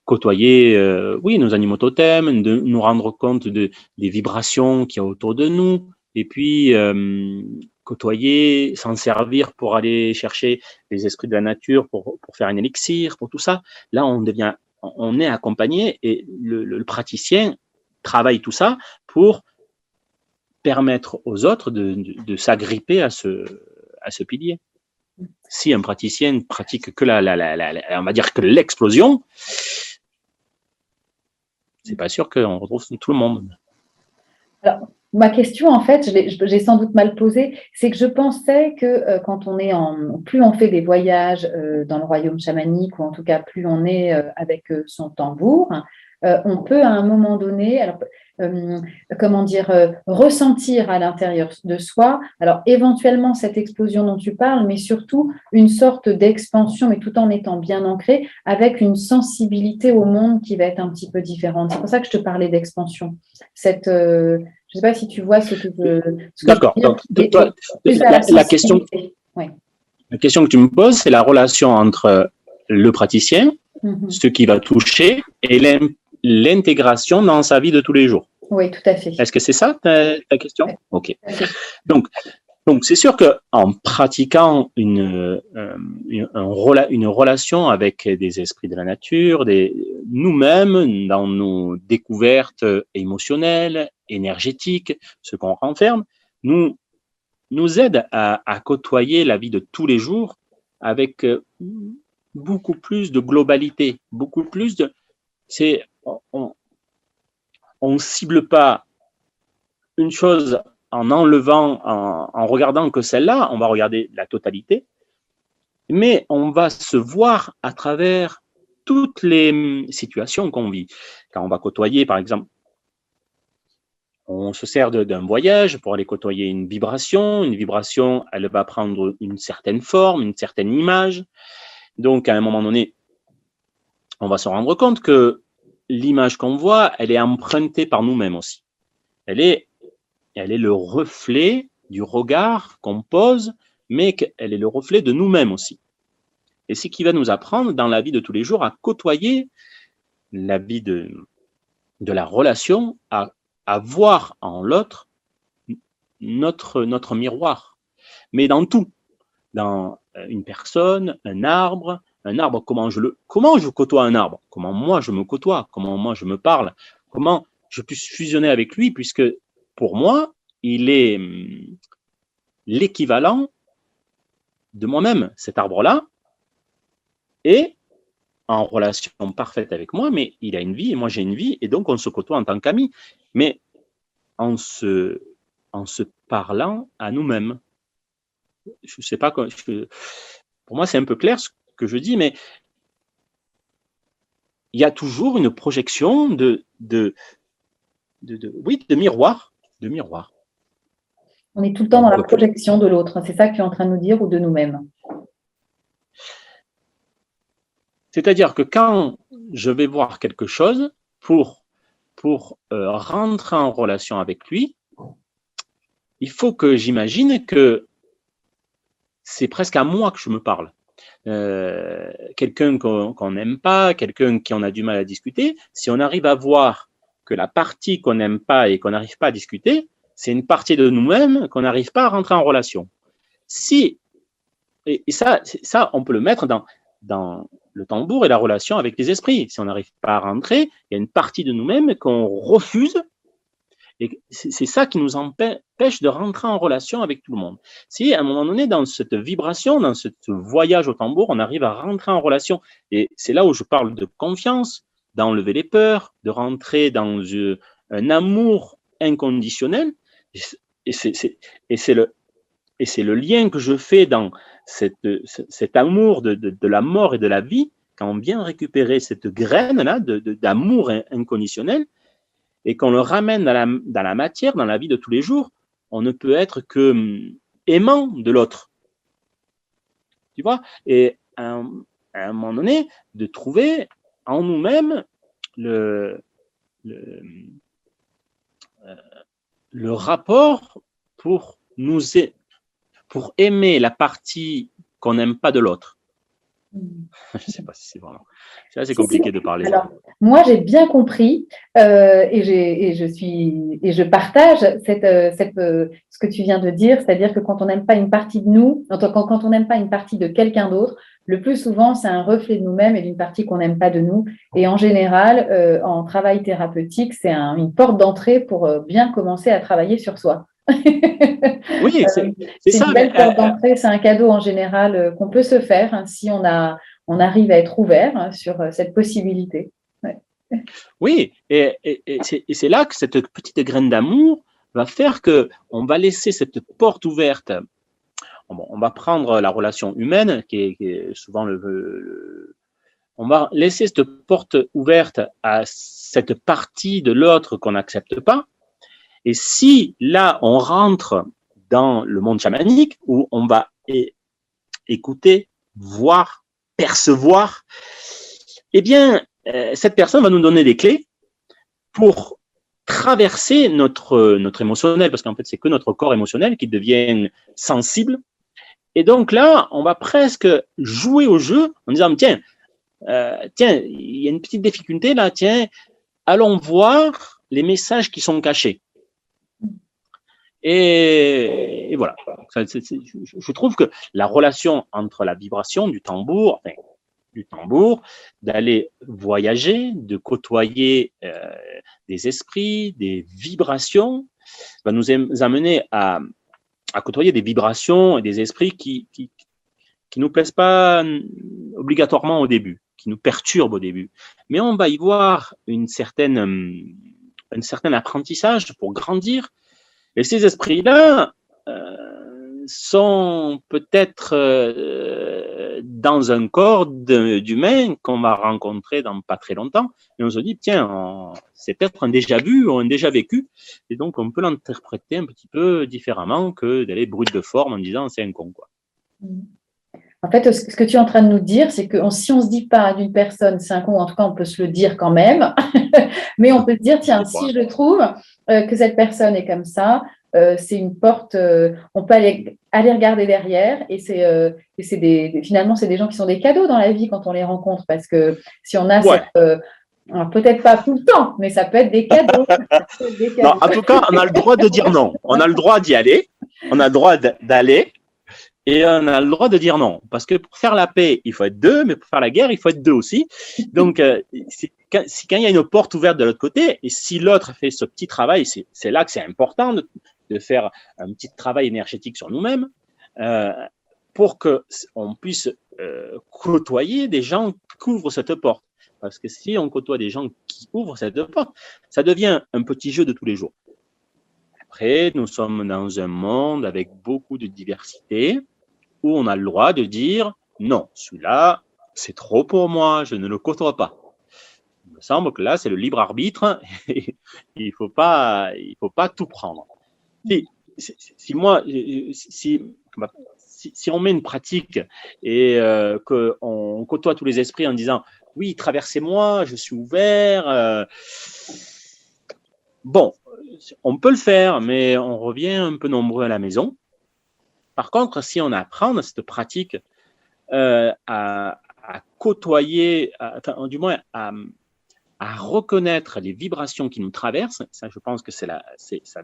côtoyer, oui, nos animaux totems, de nous rendre compte des vibrations qu'il y a autour de nous, et puis côtoyer, s'en servir pour aller chercher les esprits de la nature, pour faire un élixir, pour tout ça. Là, on est accompagné, et le praticien travaille tout ça pour permettre aux autres de s'agripper à ce pilier. Si un praticien pratique que on va dire que l'explosion, c'est pas sûr qu'on retrouve tout le monde. Alors, ma question, en fait, j'ai sans doute mal posée, c'est que je pensais que quand plus on fait des voyages dans le royaume chamanique, ou en tout cas plus on est avec son tambour, on peut à un moment donné, ressentir à l'intérieur de soi, alors éventuellement cette explosion dont tu parles, mais surtout une sorte d'expansion, mais tout en étant bien ancré, avec une sensibilité au monde qui va être un petit peu différente. C'est pour ça que je te parlais d'expansion. Je ne sais pas si tu vois ce que je... D'accord. Donc, la question que tu me poses, c'est la relation entre le praticien, ce qui va toucher, et l'intégration dans sa vie de tous les jours. Oui, tout à fait. Est-ce que c'est ça ta question? Oui. Ok. Donc, Donc, c'est sûr qu'en pratiquant une relation avec des esprits de la nature, nous-mêmes, dans nos découvertes émotionnelles, énergétiques, ce qu'on renferme, nous aide à côtoyer la vie de tous les jours avec beaucoup plus de globalité, beaucoup plus de... On cible pas une chose en enlevant, en regardant que celle-là, on va regarder la totalité, mais on va se voir à travers toutes les situations qu'on vit. Quand on va côtoyer, par exemple, on se sert d'un voyage pour aller côtoyer une vibration, elle va prendre une certaine forme, une certaine image. Donc, à un moment donné, on va se rendre compte que l'image qu'on voit, elle est empruntée par nous-mêmes aussi. Elle est le reflet du regard qu'on pose, mais qu'elle est le reflet de nous-mêmes aussi. Et ce qui va nous apprendre dans la vie de tous les jours à côtoyer la vie de la relation, à voir en l'autre notre miroir. Mais dans tout, dans une personne, un arbre, comment je côtoie un arbre, comment moi je me côtoie, comment moi je me parle, comment je puisse fusionner avec lui, puisque pour moi, il est l'équivalent de moi-même, cet arbre-là, est en relation parfaite avec moi, mais il a une vie et moi j'ai une vie, et donc on se côtoie en tant qu'amis, mais en se parlant à nous-mêmes. Je ne sais pas, pour moi c'est un peu clair ce que je dis, mais il y a toujours une projection de miroir, On est tout le temps dans la projection de l'autre, c'est ça que tu es en train de nous dire, ou de nous-mêmes. C'est-à-dire que quand je vais voir quelque chose pour rentrer en relation avec lui, il faut que j'imagine que c'est presque à moi que je me parle. Quelqu'un qu'on n'aime pas, quelqu'un qui on a du mal à discuter, si on arrive à voir que la partie qu'on n'aime pas et qu'on n'arrive pas à discuter, c'est une partie de nous-mêmes qu'on n'arrive pas à rentrer en relation. Et ça, on peut le mettre dans le tambour et la relation avec les esprits. Si on n'arrive pas à rentrer, il y a une partie de nous-mêmes qu'on refuse. Et c'est ça qui nous empêche de rentrer en relation avec tout le monde. Si à un moment donné, dans cette vibration, dans ce voyage au tambour, on arrive à rentrer en relation, et c'est là où je parle de confiance, d'enlever les peurs, de rentrer dans un amour inconditionnel, et c'est le lien que je fais dans cet amour de la mort et de la vie, quand on vient récupérer cette graine-là d'amour inconditionnel, et qu'on le ramène dans la matière, dans la vie de tous les jours, on ne peut être que aimant de l'autre. Tu vois? Et à un moment donné, de trouver en nous-mêmes le rapport pour aimer la partie qu'on n'aime pas de l'autre. Je ne sais pas si c'est vraiment... C'est assez compliqué de parler. Alors, moi, j'ai bien compris et je partage ce que tu viens de dire, c'est-à-dire que quand on n'aime pas une partie de nous, quand on n'aime pas une partie de quelqu'un d'autre, le plus souvent, c'est un reflet de nous-mêmes et d'une partie qu'on n'aime pas de nous. Et en général, en travail thérapeutique, c'est une porte d'entrée pour bien commencer à travailler sur soi. Oui, c'est ça. Une belle porte d'entrée, c'est un cadeau en général qu'on peut se faire hein, si on arrive à être ouvert hein, sur cette possibilité. Ouais. Oui, et c'est là que cette petite graine d'amour va faire qu'on va laisser cette porte ouverte. On va prendre la relation humaine, qui est souvent on va laisser cette porte ouverte à cette partie de l'autre qu'on n'accepte pas. Et si là, on rentre dans le monde chamanique, où on va écouter, voir, percevoir, eh bien, cette personne va nous donner des clés pour traverser notre émotionnel, parce qu'en fait, c'est que notre corps émotionnel qui devient sensible. Et donc là, on va presque jouer au jeu en disant, tiens, il y a une petite difficulté là, tiens, allons voir les messages qui sont cachés. Et voilà. Je trouve que la relation entre la vibration du tambour, d'aller voyager, de côtoyer des esprits, des vibrations, va nous amener à côtoyer des vibrations et des esprits qui nous plaisent pas obligatoirement au début, qui nous perturbent au début. Mais on va y voir un certain apprentissage pour grandir. Et ces esprits-là sont peut-être dans un corps d'humain qu'on va rencontrer dans pas très longtemps, et on se dit, tiens, c'est peut-être un déjà vu ou un déjà vécu, et donc on peut l'interpréter un petit peu différemment que d'aller brut de forme en disant c'est un con, quoi. En fait, ce que tu es en train de nous dire, c'est que si on ne se dit pas d'une personne c'est un con, en tout cas on peut se le dire quand même, mais on peut se dire, tiens, si je le trouve, que cette personne est comme ça, c'est une porte, on peut aller regarder derrière, et finalement, c'est des gens qui sont des cadeaux dans la vie quand on les rencontre, parce que si on a alors peut-être pas tout le temps, mais ça peut être des cadeaux. Non, en tout cas, on a le droit de dire non. On a le droit d'y aller, on a le droit d'aller, et on a le droit de dire non. Parce que pour faire la paix, il faut être deux, mais pour faire la guerre, il faut être deux aussi. Donc, quand il y a une porte ouverte de l'autre côté, et si l'autre fait ce petit travail, c'est là que c'est important de faire un petit travail énergétique sur nous-mêmes pour qu'on puisse côtoyer des gens qui ouvrent cette porte. Parce que si on côtoie des gens qui ouvrent cette porte, ça devient un petit jeu de tous les jours. Après, nous sommes dans un monde avec beaucoup de diversité où on a le droit de dire non, celui-là, c'est trop pour moi, je ne le côtoie pas. Il me semble que là, c'est le libre arbitre et il faut pas tout prendre. Si on met une pratique et qu'on côtoie tous les esprits en disant oui, traversez-moi, je suis ouvert. Bon, on peut le faire, mais on revient un peu nombreux à la maison. Par contre, si on apprend dans cette pratique à côtoyer, du moins à reconnaître les vibrations qui nous traversent, ça, je pense que ça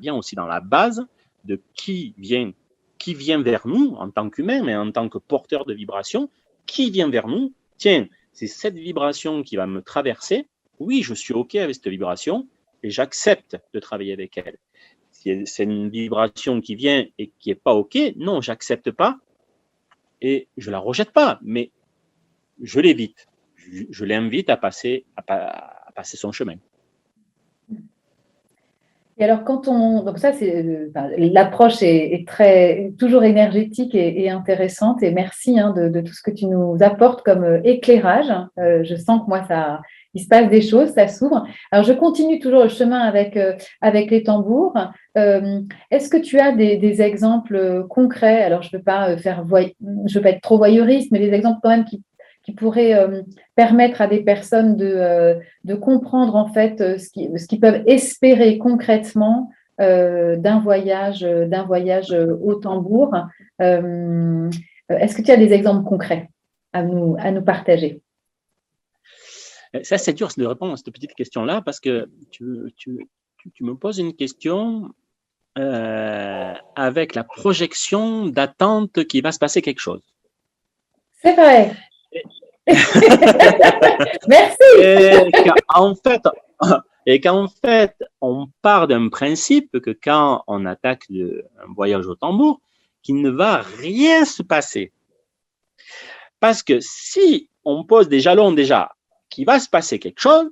vient aussi dans la base de qui vient vers nous en tant qu'humain, mais en tant que porteur de vibrations, qui vient vers nous. Tiens, c'est cette vibration qui va me traverser. Oui, je suis OK avec cette vibration et j'accepte de travailler avec elle. Si c'est une vibration qui vient et qui n'est pas OK, non, j'accepte pas et je la rejette pas, mais je l'évite. Je l'invite à passer son chemin. Et alors, donc ça, l'approche est toujours énergétique et intéressante. Et merci de tout ce que tu nous apportes comme éclairage. Je sens que moi, il se passe des choses, ça s'ouvre. Alors, je continue toujours le chemin avec les tambours. Est-ce que tu as des exemples concrets? Alors, je ne veux pas être trop voyeuriste, mais des exemples quand même qui pourraient permettre à des personnes de comprendre en fait ce qu'ils peuvent espérer concrètement d'un voyage au tambour. Est-ce que tu as des exemples concrets à nous partager? Ça, c'est dur de répondre à cette petite question-là parce que tu me poses une question avec la projection d'attente qu'il va se passer quelque chose. C'est vrai. Merci. Et qu'en fait, on part d'un principe que quand on attaque un voyage au tambour, qu'il ne va rien se passer. Parce que si on pose des jalons déjà qu'il va se passer quelque chose,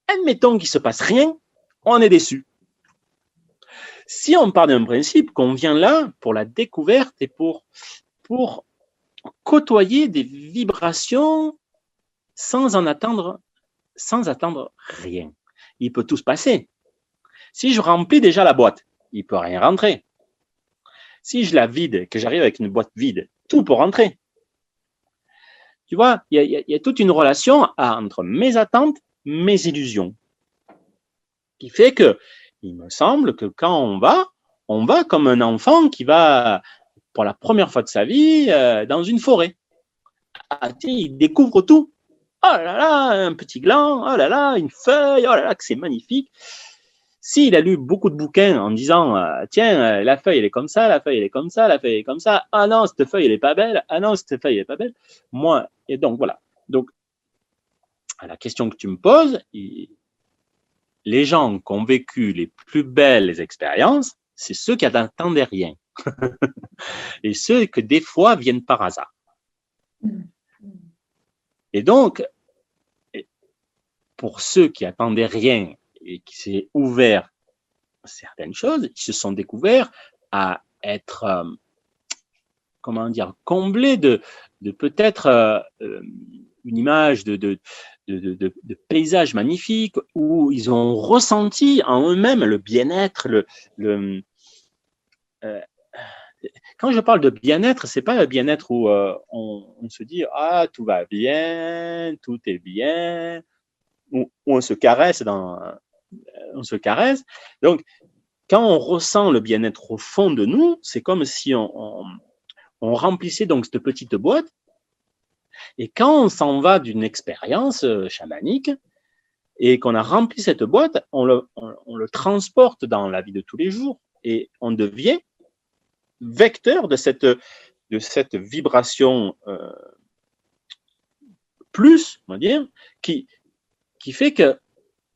admettons qu'il ne se passe rien, on est déçu. Si on part d'un principe qu'on vient là pour la découverte et pour côtoyer des vibrations sans attendre rien. Il peut tout se passer. Si je remplis déjà la boîte, il ne peut rien rentrer. Si je la vide, que j'arrive avec une boîte vide, tout peut rentrer. Tu vois, il y a toute une relation entre mes attentes, mes illusions, qui fait que il me semble que quand on va comme un enfant qui va pour la première fois de sa vie dans une forêt. Il découvre tout. Oh là là, un petit gland, oh là là, une feuille, oh là là, que c'est magnifique. S'il a lu beaucoup de bouquins en disant tiens, la feuille elle est comme ça, la feuille elle est comme ça, la feuille elle est comme ça, ah non, cette feuille elle est pas belle, ah non, cette feuille elle est pas belle, moi, et donc voilà. Donc, à la question que tu me poses, les gens qui ont vécu les plus belles expériences, c'est ceux qui n'attendaient rien. Et ceux que des fois viennent par hasard. Et donc, pour ceux qui attendaient rien et qui s'est ouvert certaines choses, ils se sont découverts à être, comment dire, comblés de peut-être une image de paysages magnifiques où ils ont ressenti en eux-mêmes le bien-être, quand je parle de bien-être, c'est pas le bien-être où on se dit ah tout va bien, tout est bien, où on se caresse on se caresse. Donc quand on ressent le bien-être au fond de nous, c'est comme si on remplissait donc cette petite boîte. Et quand on s'en va d'une expérience chamanique et qu'on a rempli cette boîte, on le transporte dans la vie de tous les jours et on devient vecteur de cette vibration plus, on va dire, qui fait que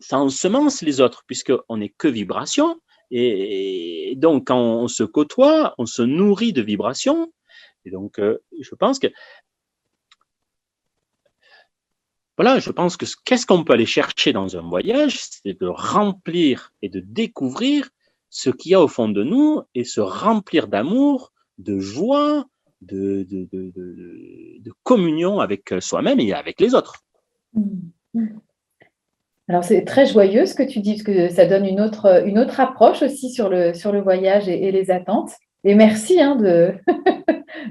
ça ensemence les autres, puisqu'on n'est que vibration. Et donc, quand on se côtoie, on se nourrit de vibrations. Et donc, je pense que voilà, je pense que qu'est-ce qu'on peut aller chercher dans un voyage, c'est de remplir et de découvrir ce qu'il y a au fond de nous et se remplir d'amour, de joie, de communion avec soi-même et avec les autres. Alors, c'est très joyeux ce que tu dis, parce que ça donne une autre approche aussi sur le voyage et les attentes. Et merci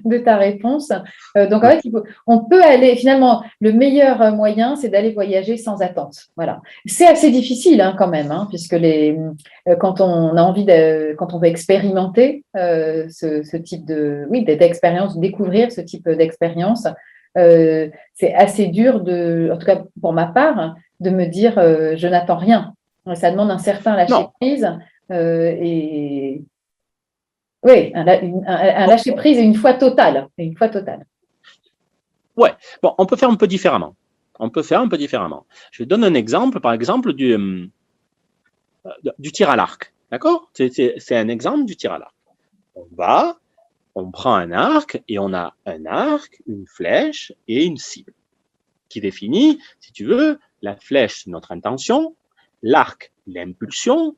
de ta réponse. Donc, en fait, on peut aller, finalement, le meilleur moyen, c'est d'aller voyager sans attente. Voilà. C'est assez difficile quand même, puisque quand on a envie quand on veut expérimenter ce type d'expérience, découvrir ce type d'expérience, c'est assez dur, en tout cas pour ma part, de me dire je n'attends rien. Ça demande un certain lâcher-prise et oui, un lâcher-prise et une foi totale. Ouais, bon, on peut faire un peu différemment. Je donne un exemple, par exemple, du tir à l'arc. D'accord ? C'est un exemple du tir à l'arc. On prend un arc et on a un arc, une flèche et une cible qui définit, si tu veux, la flèche, notre intention, l'arc, l'impulsion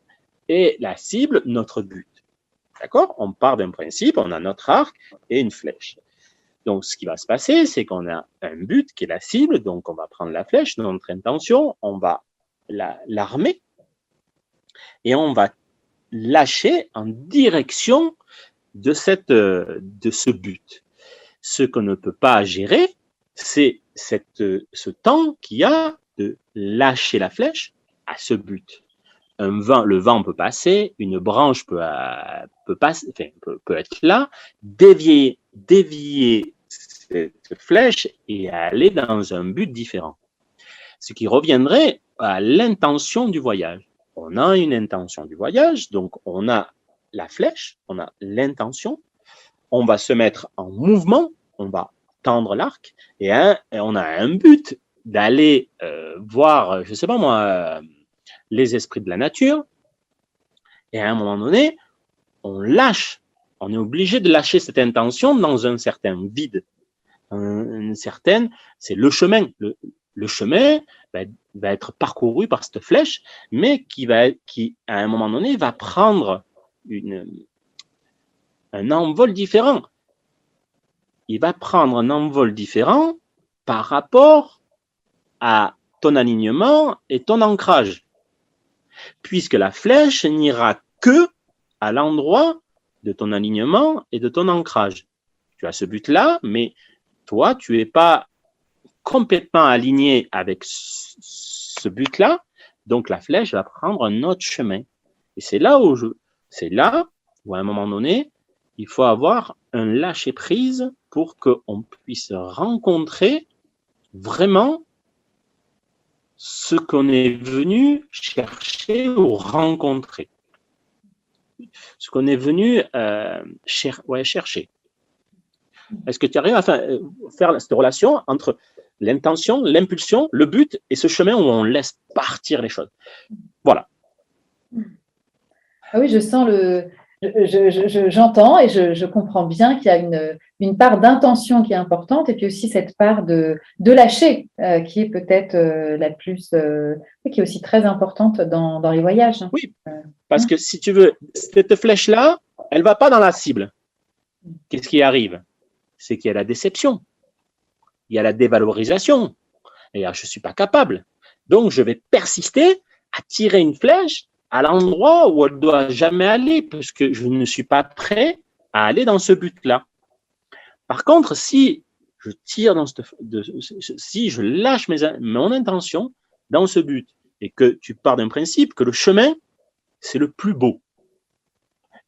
et la cible, notre but. D'accord ? On part d'un principe, on a notre arc et une flèche. Donc, ce qui va se passer, c'est qu'on a un but qui est la cible, donc on va prendre la flèche, notre intention, on va l'armer et on va lâcher en direction de ce but. Ce qu'on ne peut pas gérer, c'est ce temps qu'il y a de lâcher la flèche à ce but. Le vent peut passer, une branche peut être là, dévier cette flèche et aller dans un but différent. Ce qui reviendrait à l'intention du voyage. On a une intention du voyage, donc on a la flèche, on a l'intention, on va se mettre en mouvement, on va tendre l'arc et on a un but d'aller voir, je ne sais pas moi, les esprits de la nature. Et à un moment donné, on est obligé de lâcher cette intention dans un certain vide. C'est le chemin. Le chemin va être parcouru par cette flèche, mais qui à un moment donné, va prendre un envol différent. Il va prendre un envol différent par rapport à ton alignement et ton ancrage. Puisque la flèche n'ira que à l'endroit de ton alignement et de ton ancrage. Tu as ce but-là, mais toi, tu n'es pas complètement aligné avec ce but-là, donc la flèche va prendre un autre chemin. Et c'est là où à un moment donné, il faut avoir un lâcher-prise pour qu'on puisse rencontrer vraiment ce qu'on est venu chercher ou rencontrer. Ce qu'on est venu chercher. Est-ce que tu arrives à faire cette relation entre l'intention, l'impulsion, le but et ce chemin où on laisse partir les choses? Voilà. Ah oui, je sens j'entends et je comprends bien qu'il y a une part d'intention qui est importante et puis aussi cette part de lâcher qui est peut-être la plus, qui est aussi très importante dans les voyages. Oui, parce que si tu veux, cette flèche-là, elle ne va pas dans la cible. Qu'est-ce qui arrive? C'est qu'il y a la déception, il y a la dévalorisation. Et je ne suis pas capable. Donc, je vais persister à tirer une flèche à l'endroit où elle ne doit jamais aller, parce que je ne suis pas prêt à aller dans ce but-là. Par contre, si je tire si je lâche mon intention dans ce but, et que tu pars d'un principe que le chemin, c'est le plus beau,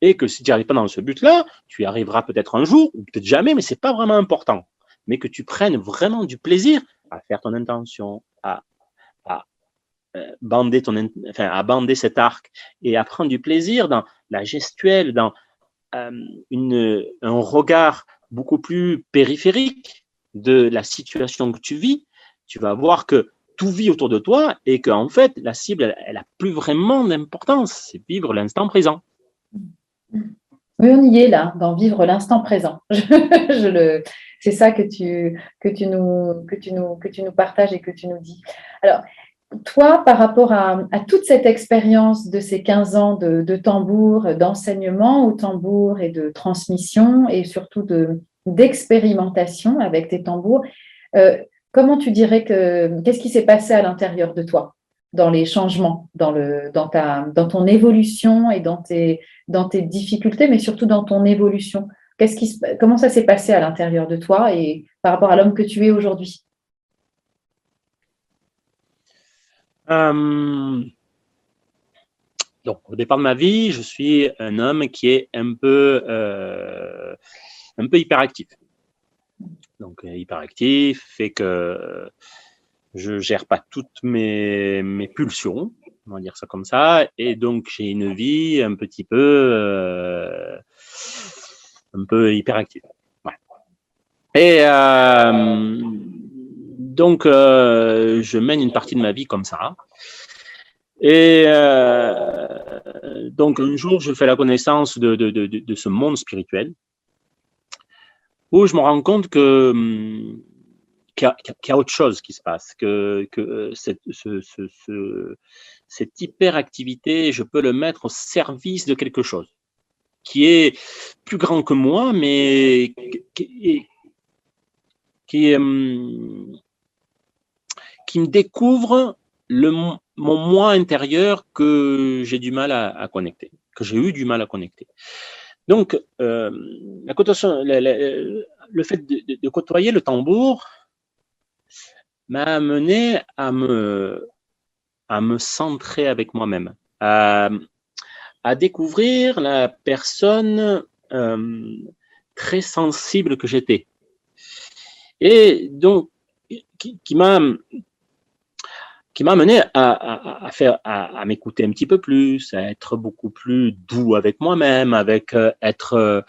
et que si tu n'y arrives pas dans ce but-là, tu y arriveras peut-être un jour, ou peut-être jamais, mais ce n'est pas vraiment important. Mais que tu prennes vraiment du plaisir à faire ton intention, à bander cet arc et à prendre du plaisir dans la gestuelle, dans un regard beaucoup plus périphérique de la situation que tu vis, tu vas voir que tout vit autour de toi et qu'en fait, la cible, elle n'a plus vraiment d'importance. C'est vivre l'instant présent. Oui, on y est là, dans vivre l'instant présent. C'est ça que tu nous partages et que tu nous dis. Alors, toi, par rapport à toute cette expérience de ces 15 ans de tambour, d'enseignement au tambour et de transmission et surtout d'expérimentation avec tes tambours, comment tu dirais qu'est-ce qui s'est passé à l'intérieur de toi dans les changements, dans ton évolution et dans tes difficultés, mais surtout dans ton évolution? Comment ça s'est passé à l'intérieur de toi et par rapport à l'homme que tu es aujourd'hui? Donc, au départ de ma vie, je suis un homme qui est un peu hyperactif. Donc, hyperactif fait que je gère pas toutes mes pulsions, on va dire ça comme ça, et donc j'ai une vie un peu hyperactive. Ouais. Et donc, je mène une partie de ma vie comme ça. Et donc, un jour, je fais la connaissance de ce monde spirituel où je me rends compte qu'il y a autre chose qui se passe, que cette hyperactivité, je peux le mettre au service de quelque chose qui est plus grand que moi, mais qui me découvre mon moi intérieur que j'ai du mal à connecter, que j'ai eu du mal à connecter. Donc, la cotation, le fait de côtoyer le tambour m'a amené à me centrer avec moi-même, à découvrir la personne très sensible que j'étais. Et donc, qui m'a amené à m'écouter un petit peu plus, à être beaucoup plus doux avec moi-même, être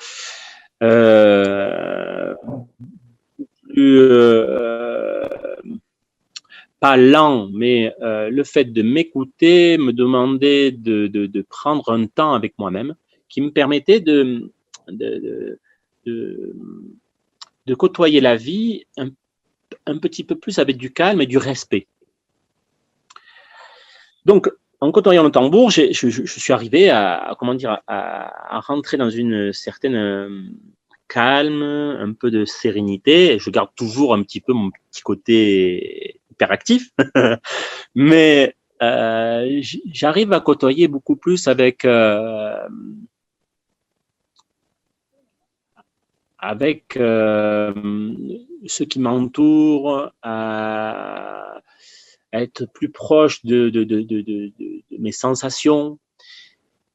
plus pas lent, mais le fait de m'écouter, me demander de prendre un temps avec moi-même qui me permettait de côtoyer la vie un petit peu plus avec du calme et du respect. Donc, en côtoyant le tambour, je suis arrivé à rentrer dans une certaine calme, un peu de sérénité. Je garde toujours un petit peu mon petit côté hyperactif, mais j'arrive à côtoyer beaucoup plus avec ceux qui m'entourent, à être plus proche de mes sensations.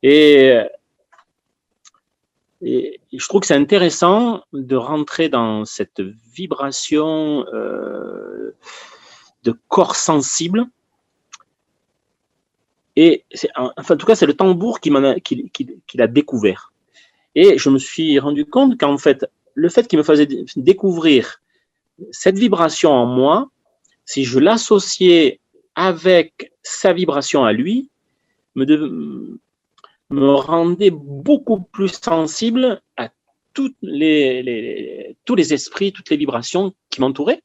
Et je trouve que c'est intéressant de rentrer dans cette vibration de corps sensible Et enfin, en tout cas, c'est le tambour qui l'a découvert. Et je me suis rendu compte qu'en fait, le fait qu'il me faisait découvrir cette vibration en moi, si je l'associais avec sa vibration à lui, me rendait beaucoup plus sensible à tous les esprits, toutes les vibrations qui m'entouraient.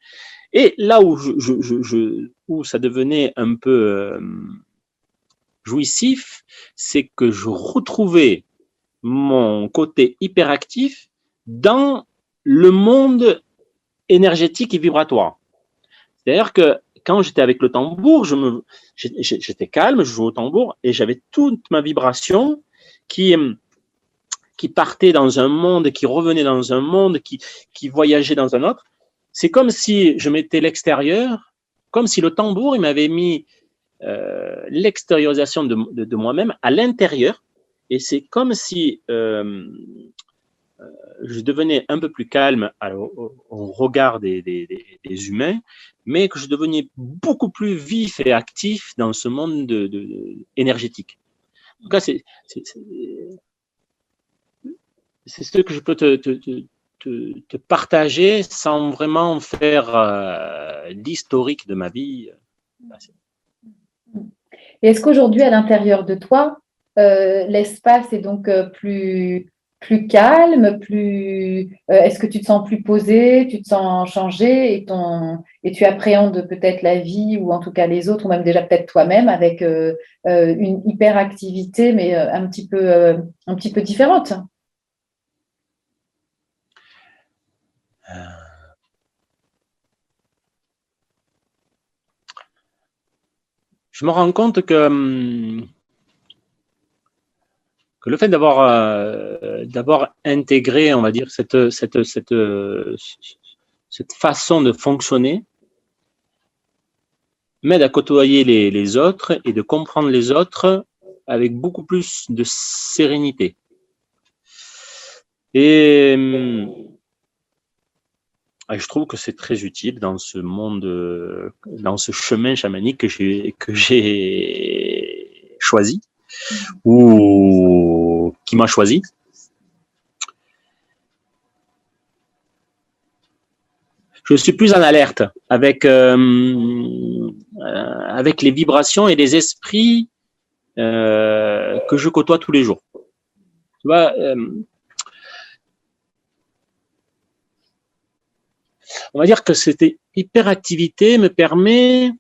Et là où, où ça devenait un peu jouissif, c'est que je retrouvais mon côté hyperactif dans le monde énergétique et vibratoire. C'est-à-dire que quand j'étais avec le tambour, j'étais calme, je jouais au tambour et j'avais toute ma vibration qui partait dans un monde, qui revenait dans un monde, qui voyageait dans un autre. C'est comme si je mettais l'extérieur, comme si le tambour, il m'avait mis l'extériorisation de moi-même à l'intérieur. Et c'est comme si je devenais un peu plus calme au regard des humains, mais que je devenais beaucoup plus vif et actif dans ce monde énergétique. En tout cas, c'est ce que je peux te partager sans vraiment faire l'historique de ma vie. Et est-ce qu'aujourd'hui, à l'intérieur de toi, l'espace est donc plus calme, est-ce que tu te sens plus posé, tu te sens changé et tu appréhendes peut-être la vie ou en tout cas les autres ou même déjà peut-être toi-même avec une hyperactivité mais un petit peu différente? Je me rends compte que le fait d'avoir intégré, on va dire, cette façon de fonctionner m'aide à côtoyer les autres et de comprendre les autres avec beaucoup plus de sérénité. Et je trouve que c'est très utile dans ce monde, dans ce chemin chamanique que j'ai choisi ou qui m'a choisi. Je suis plus en alerte avec les vibrations et les esprits que je côtoie tous les jours. Tu vois, on va dire que cette hyperactivité me permet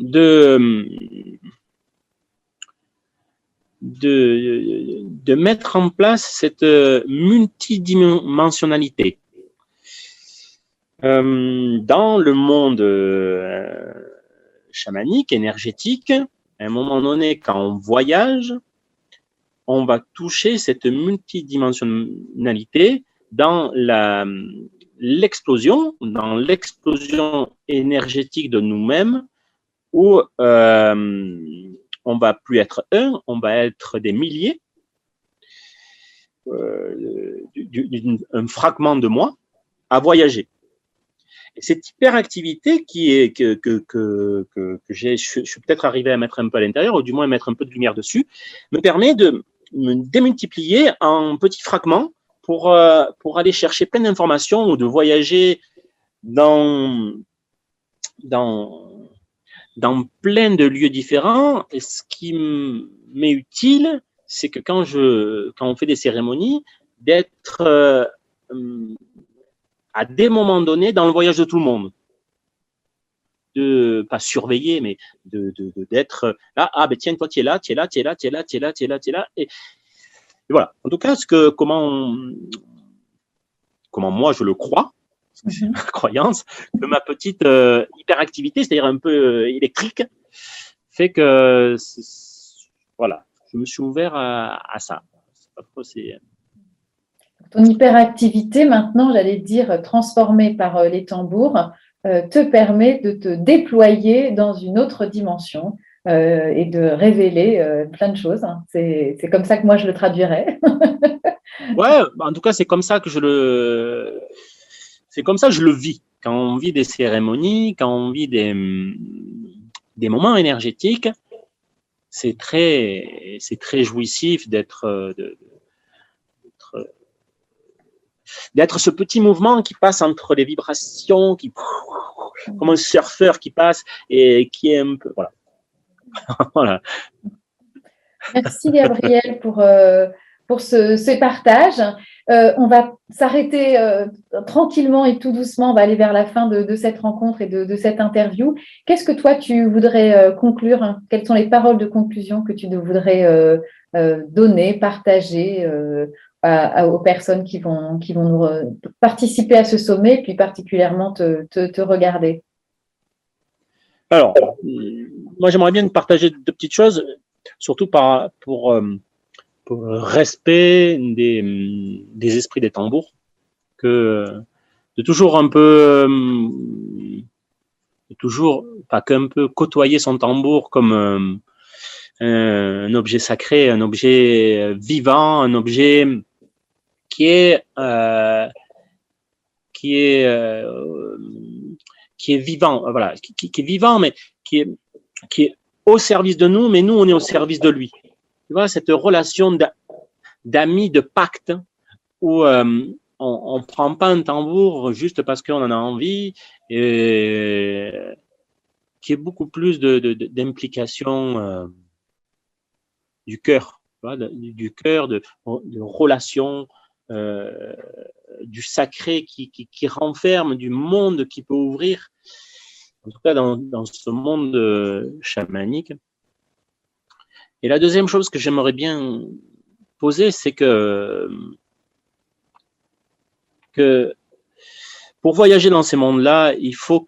de mettre en place cette multidimensionnalité. Dans le monde chamanique, énergétique, à un moment donné, quand on voyage, on va toucher cette multidimensionnalité dans l'explosion énergétique de nous-mêmes, où on va plus être un, on va être des milliers, un fragment de moi à voyager. Et cette hyperactivité que je suis peut-être arrivé à mettre un peu à l'intérieur, ou du moins à mettre un peu de lumière dessus, me permet de me démultiplier en petits fragments pour aller chercher plein d'informations ou de voyager dans plein de lieux différents. Et ce qui m'est utile, c'est que quand on fait des cérémonies, d'être à des moments donnés dans le voyage de tout le monde. De pas surveiller, mais d'être là. Ah ben tiens, toi tu es là, tu es là, tu es là, tu es là, tu es là, tu es là, tu es là. Et voilà. En tout cas, comment moi je le crois, c'est ma croyance, que ma petite hyperactivité, c'est-à-dire un peu électrique, fait que voilà, je me suis ouvert à ça. Ton hyperactivité, maintenant, j'allais dire, transformée par les tambours, te permet de te déployer dans une autre dimension et de révéler plein de choses. C'est comme ça que moi, je le traduirais. Ouais, en tout cas, c'est comme ça que je le vis. Quand on vit des cérémonies, quand on vit des moments énergétiques, c'est très jouissif d'être ce petit mouvement qui passe entre les vibrations, comme un surfeur qui passe et qui est un peu, voilà. Voilà. Merci Gabriel pour ces partages. On va s'arrêter tranquillement et tout doucement. On va aller vers la fin de cette rencontre et de cette interview. Qu'est-ce que toi, tu voudrais conclure, hein? Quelles sont les paroles de conclusion que tu voudrais donner, partager aux personnes qui vont participer à ce sommet, puis particulièrement te regarder? Alors, moi, j'aimerais bien partager deux petites choses, surtout pour le respect des esprits des tambours, de toujours un peu, pas qu'un peu côtoyer son tambour comme un objet sacré, un objet vivant, un objet qui est vivant, voilà, qui est vivant, mais qui est au service de nous, mais nous, on est au service de lui. Tu vois, cette relation d'amis, de pacte, où on ne prend pas un tambour juste parce qu'on en a envie, et qui est beaucoup plus d'implication du cœur, du cœur, de relation, du sacré qui renferme, du monde qui peut ouvrir, en tout cas dans ce monde chamanique. Et la deuxième chose que j'aimerais bien poser, c'est que pour voyager dans ces mondes-là, il faut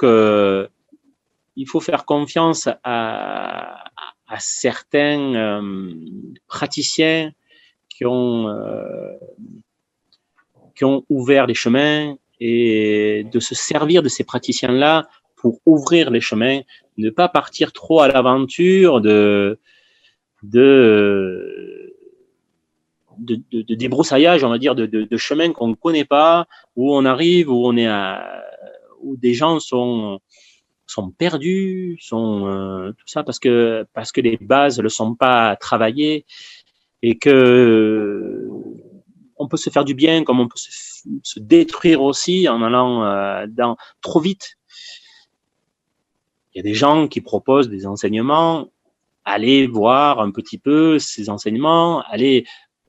faire confiance à certains praticiens qui ont ouvert les chemins, et de se servir de ces praticiens-là pour ouvrir les chemins, ne pas partir trop à l'aventure de débroussaillage, on va dire, de chemins qu'on ne connaît pas, où on arrive, où des gens sont perdus, tout ça parce que les bases ne sont pas travaillées, et que on peut se faire du bien comme on peut se détruire aussi en allant trop vite. Il y a des gens qui proposent des enseignements. Allez voir un petit peu ces enseignements, allez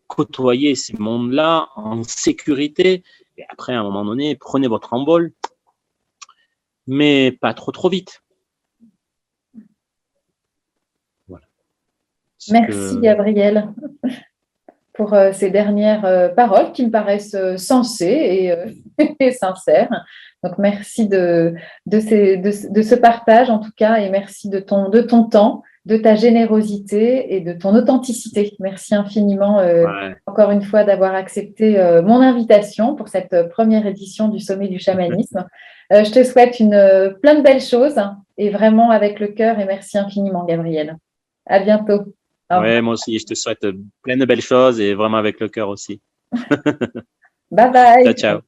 côtoyer ces mondes-là en sécurité, et après, à un moment donné, prenez votre envol, mais pas trop vite. Voilà. Merci Gabriel pour ces dernières paroles qui me paraissent sensées et sincères. Donc merci de ce partage en tout cas, et merci de ton temps, de ta générosité et de ton authenticité. Merci infiniment encore une fois d'avoir accepté mon invitation pour cette première édition du Sommet du Chamanisme. Je te souhaite plein de belles choses, et vraiment avec le cœur, et merci infiniment Gabriel. À bientôt. Ouais, moi aussi, je te souhaite plein de belles choses, et vraiment avec le cœur aussi. Bye bye. Ciao, ciao.